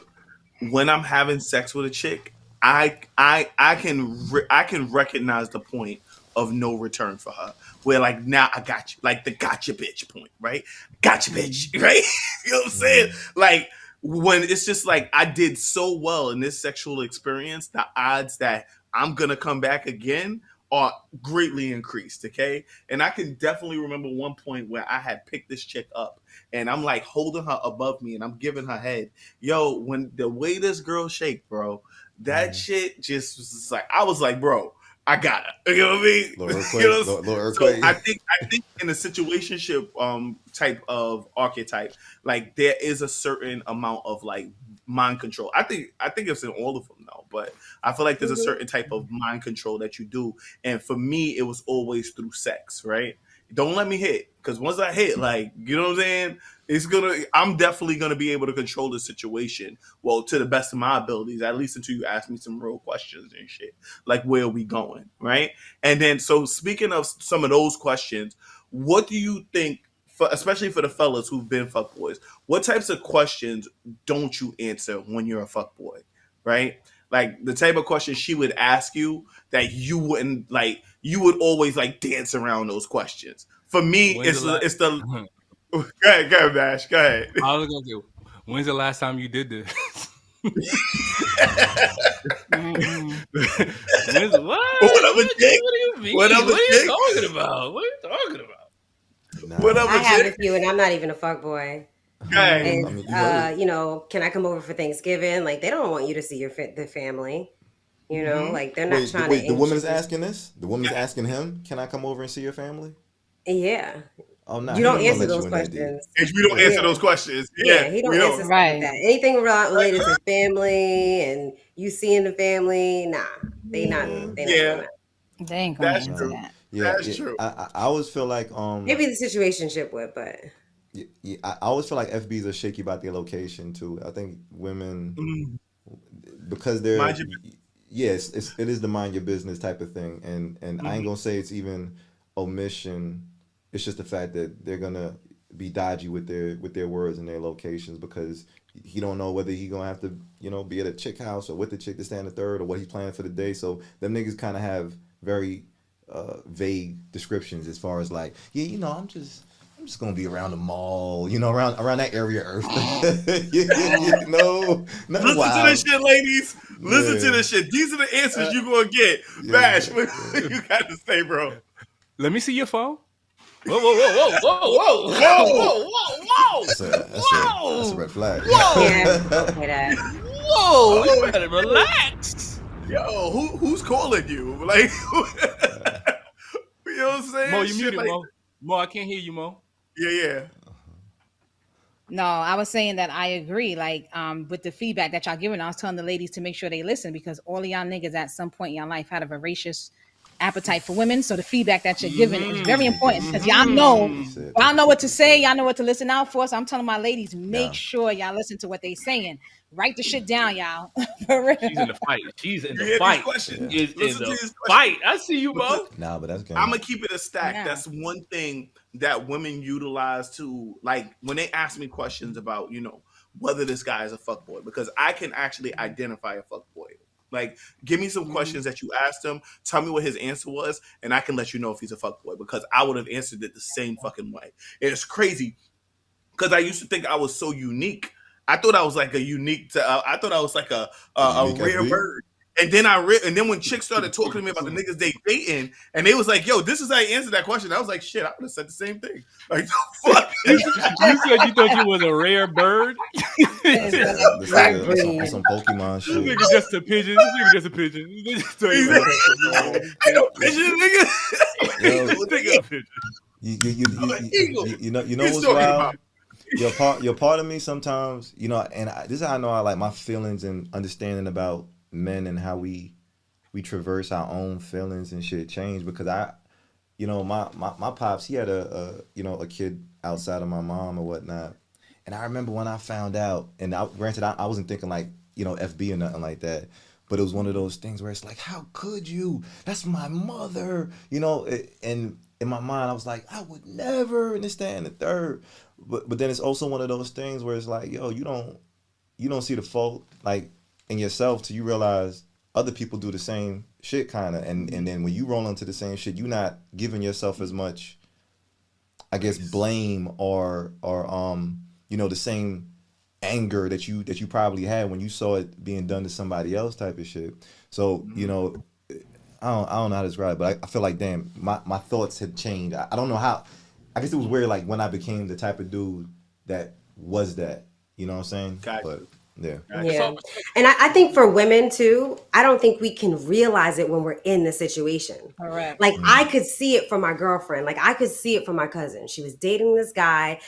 when I'm having sex with a chick, I can recognize the point of no return for her. Where like now I got you, like the gotcha bitch point, right? Gotcha bitch, right? You know what I'm saying? Like when it's just like I did so well in this sexual experience, the odds that I'm gonna come back again are greatly increased. Okay. And I can definitely remember one point where I had picked this chick up and I'm like holding her above me and I'm giving her head. Yo, when the way this girl shake, bro, that shit just was like, I was like, bro, I got her. You know what I mean? Little earthquake. You know, Little so earthquake. I think in a situationship type of archetype, like there is a certain amount of like mind control. I think it's in all of them though, but I feel like there's a certain type of mind control that you do. And for me, it was always through sex, right? Don't let me hit. Because once I hit, like, you know what I'm saying? I'm definitely gonna be able to control the situation. Well, to the best of my abilities, at least until you ask me some real questions and shit. Like, where are we going? Right? And then so speaking of some of those questions, what do you think, especially for the fellas who've been fuckboys, what types of questions don't you answer when you're a fuckboy? Right? Like the type of questions she would ask you that you wouldn't like, you would always like dance around those questions. For me, it's the go ahead, Bash. Go ahead. I was gonna say, when's the last time you did this? When's what? What do you mean? What What other are you chick? talking about? What are you talking about? Nah. What other I have a chick? few, and I'm not even a fuckboy. Go ahead. And I mean, you heard it. can I come over for Thanksgiving? Like they don't want you to see the family. You know, like they're not trying to. The woman's asking this. The woman's asking him, "Can I come over and see your family?" Yeah. Oh no, You don't answer those questions. We don't answer those questions. Yeah, he don't we answer stuff like that. Anything related to family and you seeing the family, nah, they not. They not doing that. They ain't gonna That's answer true. that. That's true. I always feel like Maybe the situationship would, but I always feel like FBs are shaky about their location too. I think women because they're Mind your yes, it is the mind your business type of thing, and I ain't gonna say it's even omission. It's just the fact that they're gonna be dodgy with their words and their locations because he don't know whether he gonna have to be at a chick house or with the chick to stand the third or what he's planning for the day. So them niggas kind of have very vague descriptions as far as like I'm just gonna be around the mall, around that area. Earth, Listen to this shit, ladies. Listen to this shit. These are the answers you gonna get. Bash, you got to stay, bro. Let me see your phone. Whoa, whoa, whoa, whoa, whoa, whoa, whoa, whoa, whoa. That's a red flag. Whoa. yeah, okay, that. Whoa, you better relax. Yo, who's calling you? Like, you know what I'm saying? Mo, you Shit muted, like- Mo. Mo, I can't hear you, Mo. Yeah. No, I was saying that I agree. Like, with the feedback that y'all giving, I was telling the ladies to make sure they listen because all of y'all niggas at some point in your life had a voracious appetite for women. So the feedback that you're giving is very important because y'all know what to say, y'all know what to listen out for. So I'm telling my ladies, make sure y'all listen to what they saying. Write the shit down, y'all. For real. She's in the fight. She's in You the hear fight. these questions? Is in Listen to the these questions. fight. I see you, Because Mo. Nah, but that's good. I'm gonna keep it a stack. Yeah. That's one thing that women utilize to, like, when they ask me questions about, whether this guy is a fuckboy, because I can actually identify a fuckboy. Like, give me some questions that you asked him. Tell me what his answer was, and I can let you know if he's a fuckboy, because I would have answered it the same fucking way. It's crazy because I used to think I was so unique. I thought I was like a unique. I thought I was like a rare SB? bird. And then and then when chicks started talking to me about the niggas they dating, and they was like, "Yo, this is how you answer that question," I was like, "Shit, I would have said the same thing." Like, the fuck. You said you thought you was a rare bird. This nigga, some Pokemon This shit. nigga just a pigeon. This nigga just a pigeon. They just tell you about Ain't no pigeon, nigga. Yo. Nigga a pigeon. You know He's what's talking wild? about- Your part of me sometimes, this is how I know I like my feelings and understanding about men and how we traverse our own feelings and shit change, because my pops, he had a kid outside of my mom or whatnot, and I remember when I found out, and granted I wasn't thinking like FB or nothing like that, but it was one of those things where it's like, how could you? That's my mother, and in my mind I was like, I would never, and this, that, and the third. But then it's also one of those things where it's like, yo, you don't see the fault like in yourself till you realize other people do the same shit kind of, and then when you roll into the same shit, you're not giving yourself as much, I guess, blame or the same anger that you probably had when you saw it being done to somebody else type of shit. So I don't know how to describe it, but I feel like, damn, my thoughts had changed. I don't know how. I guess it was weird, like when I became the type of dude that was that. You know what I'm saying? Gotcha. But yeah. Yeah. And I think for women too, I don't think we can realize it when we're in the situation. Correct. Like I could see it from my girlfriend. Like I could see it from my cousin. She was dating this guy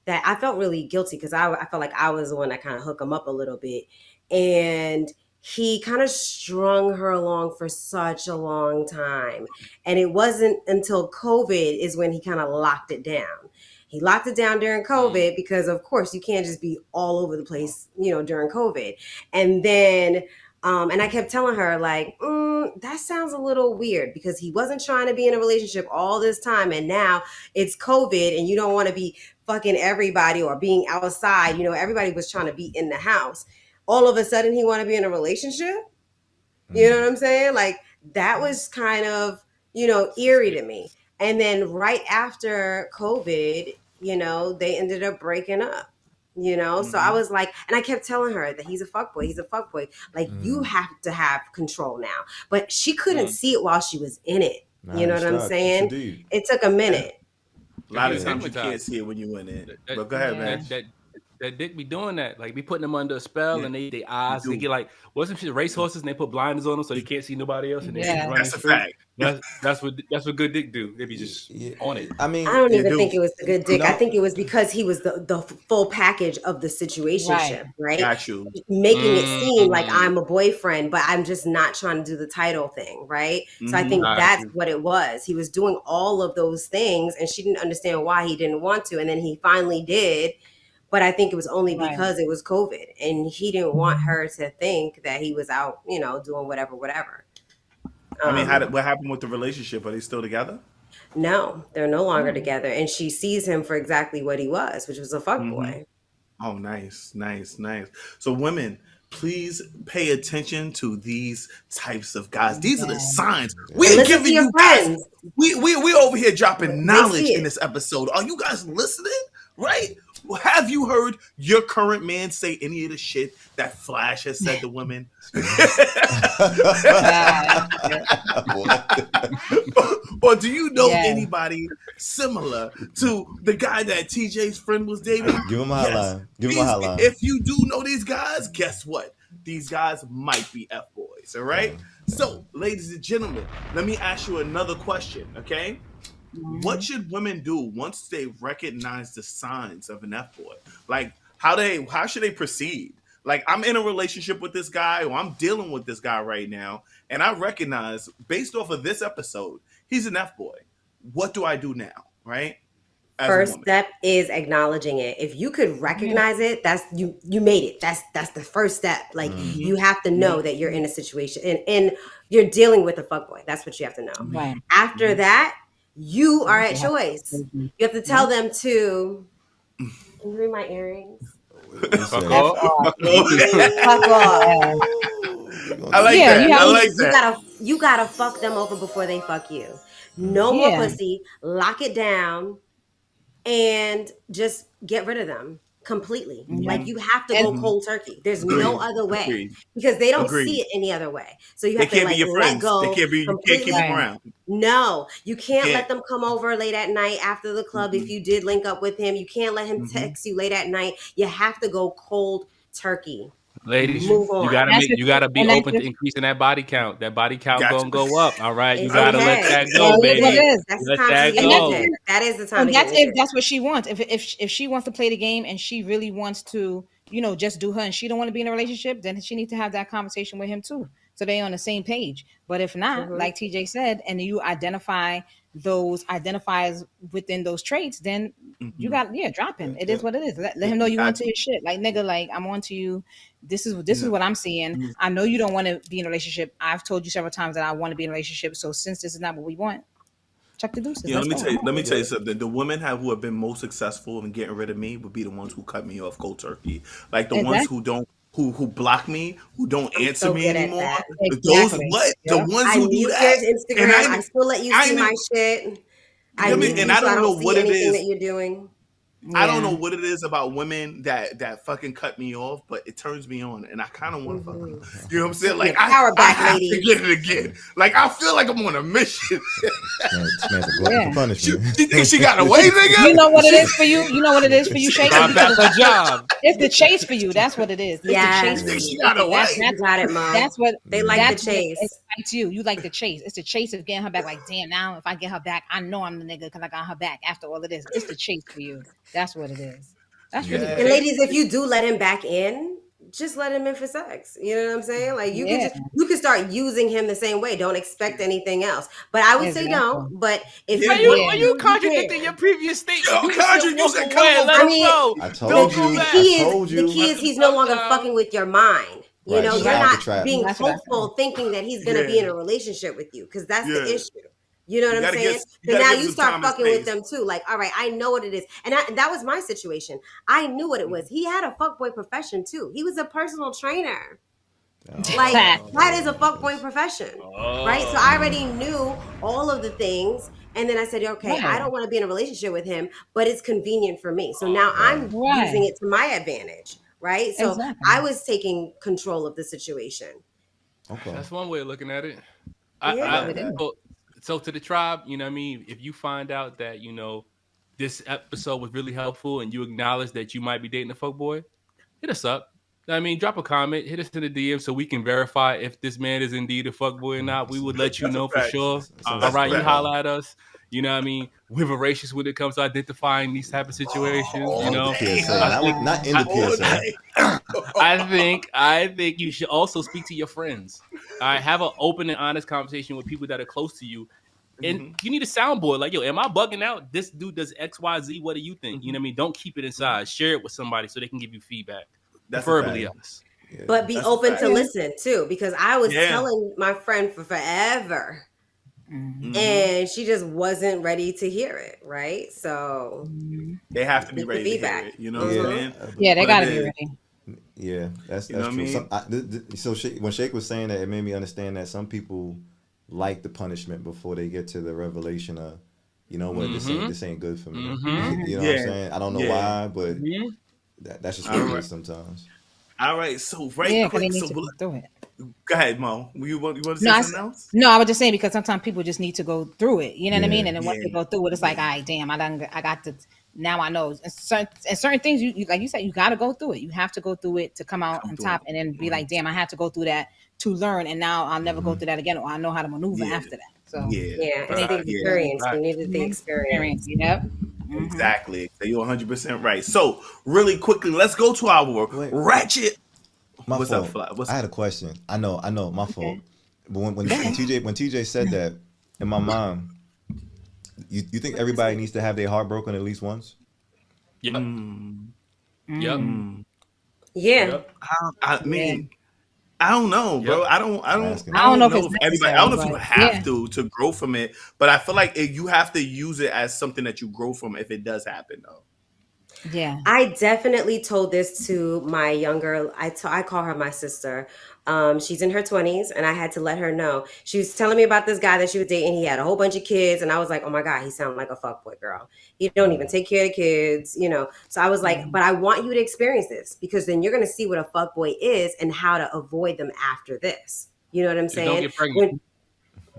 that I felt really guilty because I felt like I was the one that kind of hooked him up a little bit. And he kind of strung her along for such a long time. And it wasn't until COVID is when he kind of locked it down. He locked it down during COVID because, of course, you can't just be all over the place, during COVID. And then, and I kept telling her, like, that sounds a little weird because he wasn't trying to be in a relationship all this time. And now it's COVID and you don't want to be fucking everybody or being outside. Everybody was trying to be in the house. All of a sudden he want to be in a relationship. You know what I'm saying? Like that was kind of, eerie to me. And then right after COVID, they ended up breaking up, So I was like, and I kept telling her that he's a fuckboy. He's a fuckboy. Like you have to have control now. But she couldn't see it while she was in it. You know what I'm saying? It took a minute. A lot of times you can't see it when you in it. But go ahead, man. That dick be doing that, like be putting them under a spell, and they eyes they get like what's some shit, racehorses, and they put blinders on them so they can't see nobody else, and they keep running. That's a fact. That's what good dick do. They be just on it. I mean, I don't even think it was the good dick. I think it was because he was the full package of the situationship, right? Got you. Making it seem like I'm a boyfriend, but I'm just not trying to do the title thing, right? So I think that's what it was. He was doing all of those things, and she didn't understand why he didn't want to, and then he finally did. But I think it was only because it was COVID, and he didn't want her to think that he was out, doing whatever. I mean, what happened with the relationship? Are they still together? No, they're no longer together, and she sees him for exactly what he was, which was a fuckboy. Oh, nice. So, women, please pay attention to these types of guys. These are the signs. We're giving you guys. We over here dropping knowledge in this episode. Are you guys listening? Right? Well, have you heard your current man say any of the shit that Flash has said to women? or do you know anybody similar to the guy that TJ's friend was dating? Give him a hotline. If you do know these guys, guess what? These guys might be F-boys, all right? So, ladies and gentlemen, let me ask you another question, okay? What should women do once they recognize the signs of an F-boy? Like, how should they proceed? Like, I'm in a relationship with this guy, or I'm dealing with this guy right now, and I recognize, based off of this episode, he's an F-boy. What do I do now, right? First step is acknowledging it. If you could recognize it, that's you made it. That's the first step. Like you have to know that you're in a situation and you're dealing with a fuckboy. That's what you have to know. Right. After that, you are at choice. You have to tell them to, can you read my earrings? Fuck off. Fuck off. I like that. I like that. You gotta fuck them over before they fuck you. No more pussy. Lock it down and just get rid of them completely. Like you have to go cold turkey. There's no other way because they don't see it any other way. So you have to like let go. They can't be. You can't keep them around. No, you can't let them come over late at night after the club. If you did link up with him, you can't let him text you late at night. You have to go cold turkey. Ladies, move on. you gotta be open to increasing that body count. That body count gonna go up. All right, you gotta let that go, baby. That's the time to get into it. That is the time. And that's if that's what she wants. If she wants to play the game and she really wants to, just do her, and she don't want to be in a relationship, then she needs to have that conversation with him too, so they on the same page. But if not, like TJ said, and you identify those identifiers within those traits, then you got drop him. It is what it is. Let him know you want to his shit. Like nigga, like I'm on to you. This is what I'm seeing. I know you don't want to be in a relationship. I've told you several times that I want to be in a relationship. So since this is not what we want, check the deuces. Let me tell you something. The women who have been most successful in getting rid of me would be the ones who cut me off cold turkey. Like the ones who don't. Who block me, who don't answer me anymore. Those the ones who do that. Instagram. I still let you see my shit. I don't know what it is that you're doing. I don't know what it is about women that fucking cut me off, but it turns me on, and I kind of want to fuck them. You know what I'm saying? Like I have to get it again. Like I feel like I'm on a mission. She thinks she got away, nigga. You know what it is for you. You know what it is for you, Shake. It's the chase for you. That's what it is. It's the chase. She got away. That's got it, Mom. That's what they like. The chase. It's you. You like the chase. It's the chase of getting her back. Like damn, now if I get her back, I know I'm the nigga because I got her back. After all of this, it's the chase for you. That's what it is. That's really good. And ladies, if you do let him back in, just let him in for sex. You know what I'm saying? Like you can start using him the same way. Don't expect anything else. But I would say don't. But if are you contradicting your previous statement? You said come on. I told you. The key is he's no longer fucking with your mind. You know, you're not being hopeful, thinking that he's going to be in a relationship with you because that's the issue. You know what I'm saying? So now you start fucking with them too. Like, all right, I know what it is. And that was my situation. I knew what it was. He had a fuckboy profession too. He was a personal trainer. Like, that is a fuckboy profession. Right? So I already knew all of the things. And then I said, okay, I don't want to be in a relationship with him, but it's convenient for me. So now I'm using it to my advantage. Right? So I was taking control of the situation. Okay. That's one way of looking at it. So to the tribe, you know what I mean? If you find out that, this episode was really helpful and you acknowledge that you might be dating a fuckboy, hit us up. I mean, drop a comment, hit us in the DM so we can verify if this man is indeed a fuckboy or not. We would let you know for sure. All right, you holler at us. You know what I mean? We're voracious when it comes to identifying these type of situations. Not in the PSA. I think you should also speak to your friends. All right, have an open and honest conversation with people that are close to you. And you need a soundboard. Like, yo, am I bugging out? This dude does X, Y, Z. What do you think? You know what I mean? Don't keep it inside. Share it with somebody so they can give you feedback. Preferably us. Yeah, but be open to listen too, because I was telling my friend for forever. And she just wasn't ready to hear it, right? So they have to be ready to hear it. You know what I'm saying? Yeah, they gotta be ready. Yeah, that's true. I mean? So when Shake was saying that, it made me understand that some people like the punishment before they get to the revelation of, this ain't good for me. You know what I'm saying? I don't know why, but that's just what it is sometimes. All right, so quick. Go ahead, Mo. You want to say something else? No, I was just saying because sometimes people just need to go through it. You know what I mean? And then once they go through it, it's like, all right, damn, I got to. Now I know. And certain things, you like you said, you got to go through it. You have to go through it to come out on top, and then be like, damn, I had to go through that to learn, and now I'll never go through that again, or I know how to maneuver after that. So it's the experience. You needed the experience. Yep. Exactly. So you're 100% right. So really quickly, let's go to our ratchet. What's up, Fly? I had a question. I know, my fault. But when TJ said that, in my mind, You think everybody needs to have their heart broken at least once? Yep. Mm. Yep. Yeah. Yep. I mean, I don't know, bro. Yep. I don't Asking. don't know if know it's if everybody. necessary, I don't know if you but have yeah. to grow from it, but I feel like you have to use it as something that you grow from if it does happen, though. Yeah. I definitely told this to my younger. I call her my sister. She's in her 20s, and I had to let her know. She was telling me about this guy that she was dating. He had a whole bunch of kids, and I was like, "Oh my god, he sounds like a fuckboy, girl. He don't even take care of the kids, you know." So I was like, "But I want you to experience this because then you're gonna see what a fuckboy is and how to avoid them after this." You know what I'm Just don't saying? get pregnant.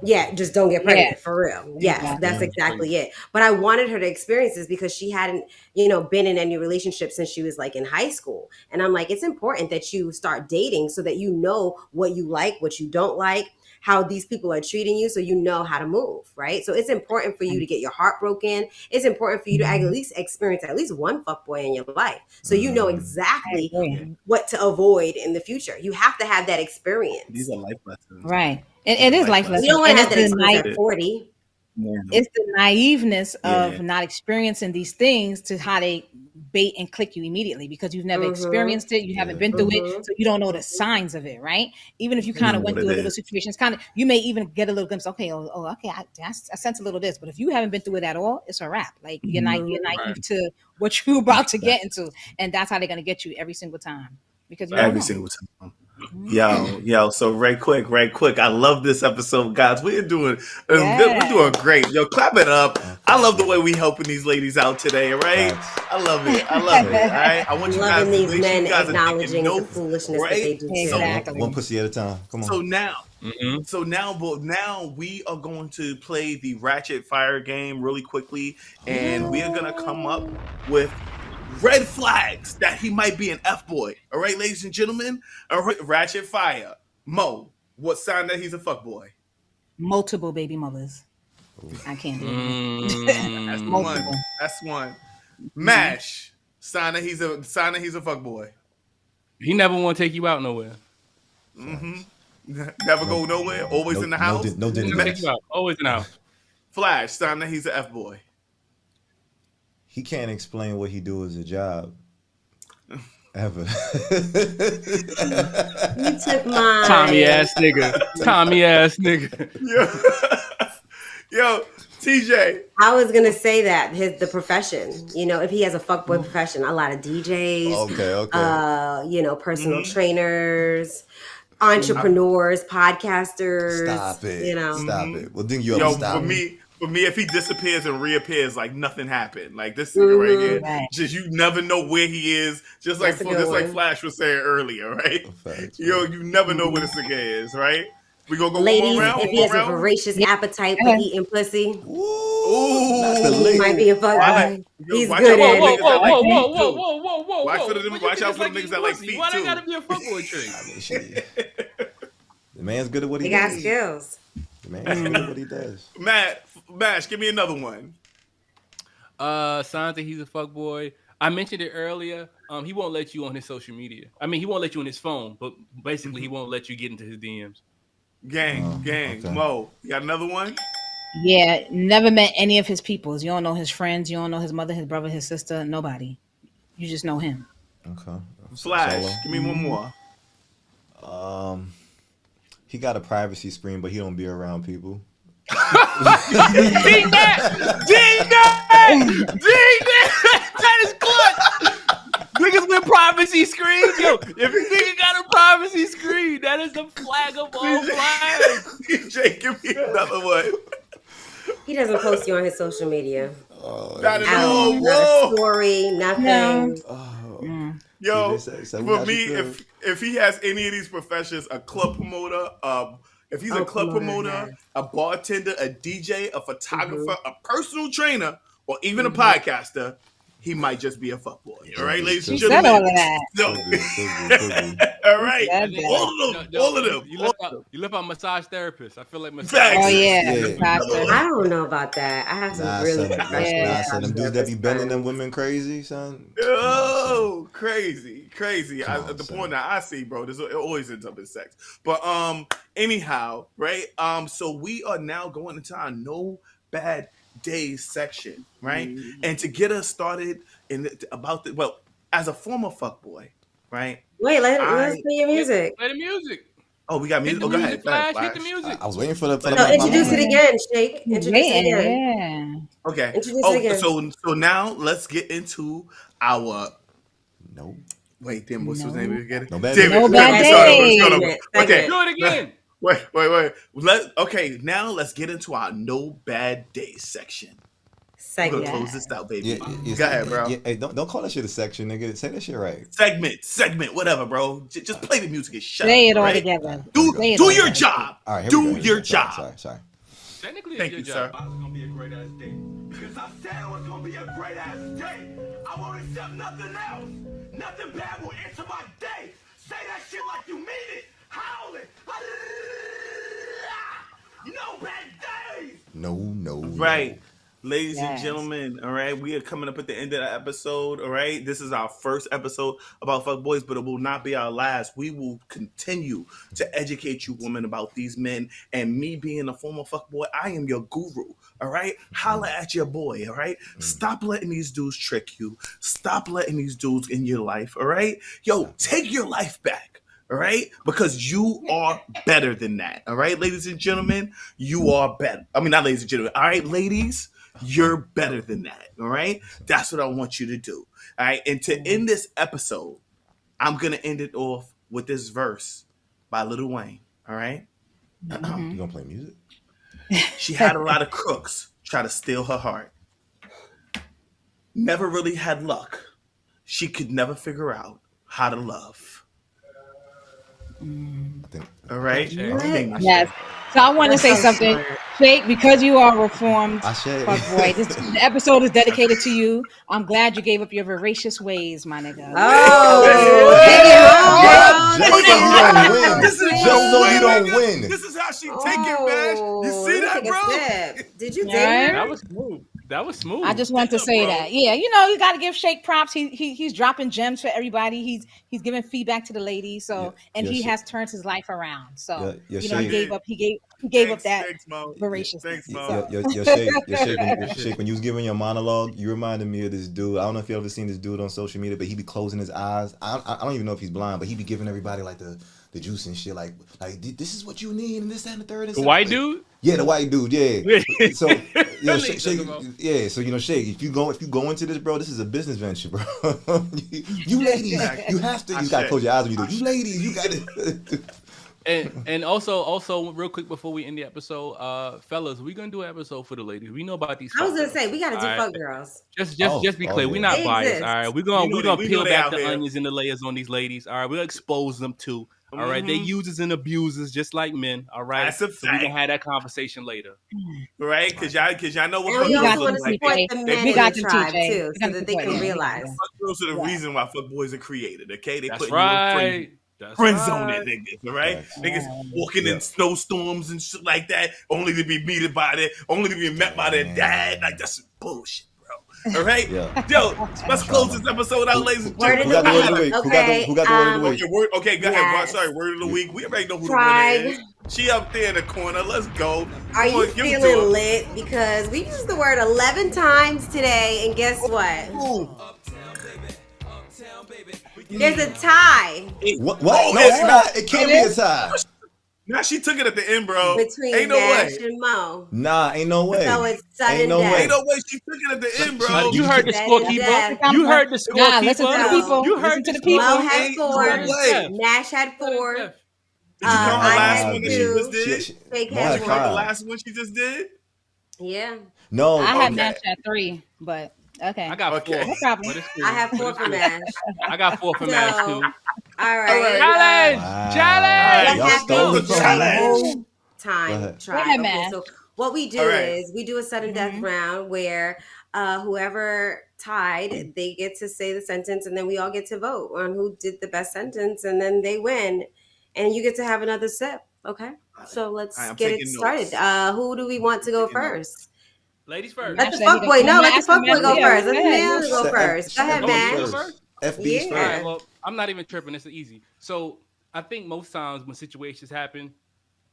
Yeah, just don't get Yeah. pregnant for real. Yes, Exactly. that's exactly it. But I wanted her to experience this because she hadn't, been in any relationship since she was like in high school. And I'm like, it's important that you start dating so that you know what you like, what you don't like, how these people are treating you, so you know how to move, right? So it's important for you to get your heart broken. It's important for you to at least experience at least one fuckboy in your life, so you know I exactly agree. what to avoid in the future. You have to have that experience. These are life lessons. Right. These It are is life You lessons. don't want And to have it's that the experience night. at 40. Yeah. It's the naiveness Yeah. of not experiencing these things to how they bait and click you immediately because you've never Mm-hmm. experienced it, you haven't been through it, Mm-hmm. so you don't know the signs of it, right? Even if you You kind know of went what through it a little is. situations, kind of you may even get a little glimpse. Okay, okay, I sense a little this, but if you haven't been through it at all, it's a wrap. Like you're naive to what you're about to get into, and that's how they're gonna get you every single time because you don't Every know. single time. Yo, so right quick. I love this episode, guys. We're doing great. Yo, clap it up. I love the way we helping these ladies out today, right? Facts. I love it. All right. I want you guys Loving to these make sure you men guys are taking acknowledging the notes, foolishness that right? they do too. Exactly. One pussy at a time. Come on. So now, Mm-hmm. now we are going to play the Ratchet Fire game really quickly, and we are gonna come up with red flags that he might be an F boy. All right, ladies and gentlemen. All right, Ratchet Fire. Mo, what sign that he's a fuck boy? Multiple baby mothers. I can't do it. That's Mm. one. Multiple. That's one. Mash, sign that he's a fuck boy. He never want to take you out nowhere. Never go nowhere. Always in the house. No He diddy never take you dash. out. Always in the house. Flash, sign that he's a F boy. He can't explain what he do as a job. Ever. You took mine. Tommy ass nigga. Yo, TJ. I was gonna say that the profession. If he has a fuckboy profession, a lot of DJs. Okay. Personal trainers, entrepreneurs, podcasters. Stop it. Stop it. Well, then you Yo, ever stop for me, if he disappears and reappears like nothing happened, like this nigga right here, Right. just you never know where he is. Just like That's a good one. Flash was saying earlier, right? Facts, Yo, you never know where this nigga is, right? We gonna go Ladies, one more round. if he has a voracious appetite for eating pussy, Ooh, not the he link. might be a fuckboy. He's watch good out at for it. niggas that like feet too. Whoa. Watch What you watch think out it's for the niggas eating that like pussy? feet Why too. they gotta be a fuckboy tree? I mean, shit. The man's good at what he They got does. skills. The man's good at what he does. Mash, give me another one. Signs that he's a fuckboy. I mentioned it earlier. He won't let you on his social media. I mean, he won't let you on his phone, but basically he won't let you get into his DMs. Gang. Okay. Mo, you got another one? Yeah, never met any of his peoples. You don't know his friends. You don't know his mother, his brother, his sister. Nobody. You just know him. Okay. Flash, Solo. give me one more. He got a privacy screen, but he don't be around people. Ding that! That is clutch! Niggas with privacy screens, yo. If a nigga got a privacy screen, that is the flag of all flags. DJ, give me another one. He doesn't post you on his social media. Not at At all. all. Not a Whoa. story, nothing. Yo, TJ said, for me, if he has any of these professions, a club promoter, if he's a club promoter, a bartender, a DJ, a photographer, a personal trainer, or even a podcaster, he might just be a fuckboy. All right, ladies and She said gentlemen. all of that. All right, Said that. all of them. You left out massage therapist. I feel like massage. Facts. Oh yeah, Yeah. Pastor. I don't know about that. I have some really professional. Yeah. son. Them dudes that be bending them women crazy, son. Oh, crazy. Come on, The son. point that I see, bro, it always ends up in sex. But anyhow, right? So we are now going into our no bad days section, right? And to get us started as a former fuckboy, right? Wait, let's play your music. Play the music. Oh, we got Hit music. the Oh, go music, ahead. Go ahead, Flash. Hit the Flash. music. I was waiting for No, my introduce it moment. again, Shake. Introduce it again. Yeah. Okay. Introduce Oh, it again. so now let's get into our. No. Wait, damn, what's his name again? No bad Damn days. it. No bad Let's start over, let's days. start over. Okay. Do it again. Wait. Okay, now let's get into our no bad days section. We're gonna Segment. close this out, baby. Yeah, Go ahead, bro. Yeah, hey, don't call that shit a section, nigga. Say that shit right. Segment, whatever, bro. Just play the music and shut Say up. it all right? together. Do Say it do all your together. job. All right, here we Do go. your job. Sorry. Technically, Thank it's you, your sir. job. It's gonna be a great ass day. Because I said it was gonna be a great ass day. I won't accept nothing else. Nothing bad will enter my day. Say that shit like you mean it. Howl it. No bad days. No. Right. Ladies and Yes. gentlemen, all right, we are coming up at the end of the episode, all right? This is our first episode about fuck boys, but it will not be our last. We will continue to educate you women about these men, and me being a former fuck boy, I am your guru, all right? Holla at your boy, all right? Stop letting these dudes trick you. Stop letting these dudes in your life, all right? Yo, take your life back. All right, because you are better than that. All right, ladies and gentlemen, you are better. I mean, not ladies and gentlemen. All right, ladies, you're better than that. All right, that's what I want you to do. All right, and to end this episode, I'm gonna end it off with this verse by Lil Wayne. All right, You gonna play music? she had a lot of crooks try to steal her heart. Never really had luck. She could never figure out how to love. I think. All right. Yes. So I want to say something, Jake, because you are a reformed I said- fuckboy. The episode is dedicated to you. I'm glad you gave up your voracious ways, my nigga. Oh, take it home, Just bro. Take so it you don't home. win. This is Just so you don't nigga. win. This is how she take it, man. You Oh, see let that, me take a bro? sip. Did you All date right. her? That was smooth. That was smooth. I just want to say bro. that. Yeah, you know, you got to give Shake props. He's dropping gems for everybody. He's giving feedback to the ladies. So Yeah, and yeah, he Shake. has turned his life around. So Yeah, you know, he Shake. gave up. He gave up that Thanks, Mo. voracious. Thanks, So, Mo. Your shake, when you was giving your monologue, you reminded me of this dude. I don't know if you ever seen this dude on social media, but he be closing his eyes. I don't even know if he's blind, but he be giving everybody like the juice and shit. Like this is what you need, and this, that, and the third. And the stuff. white dude. Yeah, the white dude. Yeah. So, Really? Shake, yeah. So Shake, if you go into this, bro, this is a business venture, bro. you ladies, you have to. You gotta close your eyes when you do. You ladies, you gotta. And also real quick before we end the episode, fellas, we're gonna do an episode for the ladies. We know about these. I was fuck gonna say girls, we gotta do all right? fuck girls. Just be Oh, clear, yeah. we're not They biased. exist. All right, we're We gonna know peel they back out the here. onions and the layers on these ladies. All right, we'll expose them too. All right, they users and abusers just like men. All right, That's a so we fact. can have that conversation later. Right? Because y'all know what And we fuck got also girls want them, to look like. CJ. support the men We in got the them, tribe TJ. too, We so got that them they can supporting. realize. Fuck girls are the reason why fuck boys are created. Okay, they That's put you in right. That's friend right. zoning niggas, all right? Facts. Niggas walking Yeah. in snowstorms and shit like that, only to be only to be met by their dad. Like that's bullshit, bro. All right, Yeah. yo, let's close this episode out, ladies and Word gentlemen. of the Who got the word of the week. week? Okay. Who got the word of the week? Okay, okay, go ahead. Yes. Sorry, word of the week. We already know who Tribe. the winner is. She up there in the corner. Let's go. Are Come you on, give it to her. feeling lit? Because we used the word 11 times today, and guess what? Ooh. There's a tie What? Oh, No, it's it's not. It can't be a tie. Now she took it at the end, bro. between Ain't no Nash way. and Mo. Nah, ain't no way. So it's sudden Ain't no death. way. Ain't no way she took it at the end, bro. You heard the That is scorekeeper. death. You heard the Nah, listen to the scorekeeper. people. You heard Listen to the the people. Mo scorekeeper. had Ain't 4. no way. Nash had 4. Did you count the I last had one that she 2. just did? Fake Mo had had Did you count the five. last one she just did? Yeah. No, I had Okay. Nash at 3, but okay. I got Okay. 4. No problem. But it's cool. I have 4 But it's for cool. Nash. I got 4 for Mash So, too. all right. Challenge! Wow. Challenge! What Y'all stole happens it from Challenge. me. right whole Go time ahead. tribe. Go ahead, Okay, man. so what we do All right. is we do a sudden death round where whoever tied, they get to say the sentence, and then we all get to vote on who did the best sentence, and then they win, and you get to have another sip. Okay, so let's I'm get it taking started. notes. Who do we want to go Taking notes. first? Ladies first. Let the Nash said he fuck boy. gonna- No, let the Nash fuck boy said go Mash. first. Let the Yeah, man yeah. go first. Go ahead, Oh, man. you first. first? FB's Yeah. All right, first. well, I'm not even tripping. It's easy. So I think most times when situations happen,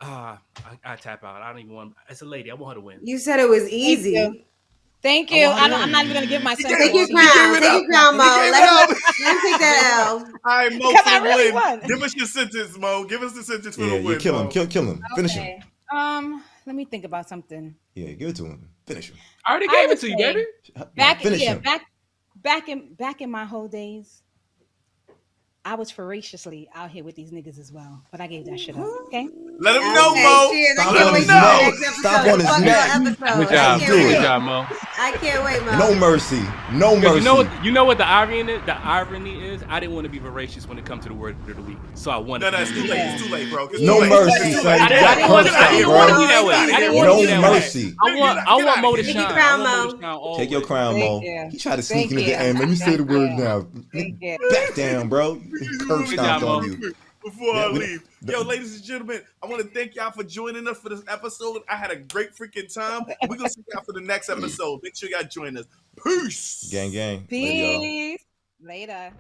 I tap out. I don't even want. It's a lady. I want her to win. You said it was easy. Thank you. I'm not even gonna give my sentence. Take your crown. Take your crown, Mo. Let him take that L. All right, Mo, Because for I the really win. won. Give us your sentence, Mo. Give us the sentence for the Yeah, win. you kill him. Mo. Kill him. Finish him. Okay. Let me think about something. Yeah, give it to him. Finish him. I already gave it to you, baby. Finish him. Back in my whole days, I was voraciously out here with these niggas as well, but I gave that shit up. Okay. Let him know, Mo. Cheers. I Stop can't on wait his to the neck. next episode. Stop on his Fuck neck. your episode. Good I job. can't Good wait. job, Mo. I can't wait, Mo. No mercy. No mercy. You know what the irony is? The irony is I didn't want to be voracious when it comes to the word of the week, so I wanted. No, it's too late. It's too late, bro. It's No too late. mercy, It's too son. late. You got want cursed to be out, that way. bro. I didn't want to No be that way. mercy. I want Mo to Take shine. your crown, I want Mo. Mo to shine always. Take your crown, Mo. you. He tried to sneak Thank in at the you. end. Let me say the Thank word you. now. Thank you. Back down, bro. Curb stomped Mo. on you. Before I Yeah, we- leave, yo, ladies and gentlemen, I want to thank y'all for joining us for this episode. I had a great freaking time. We're gonna see y'all for the next episode. Make sure y'all join us. Peace. Gang, gang. Later, y'all. Peace. Later.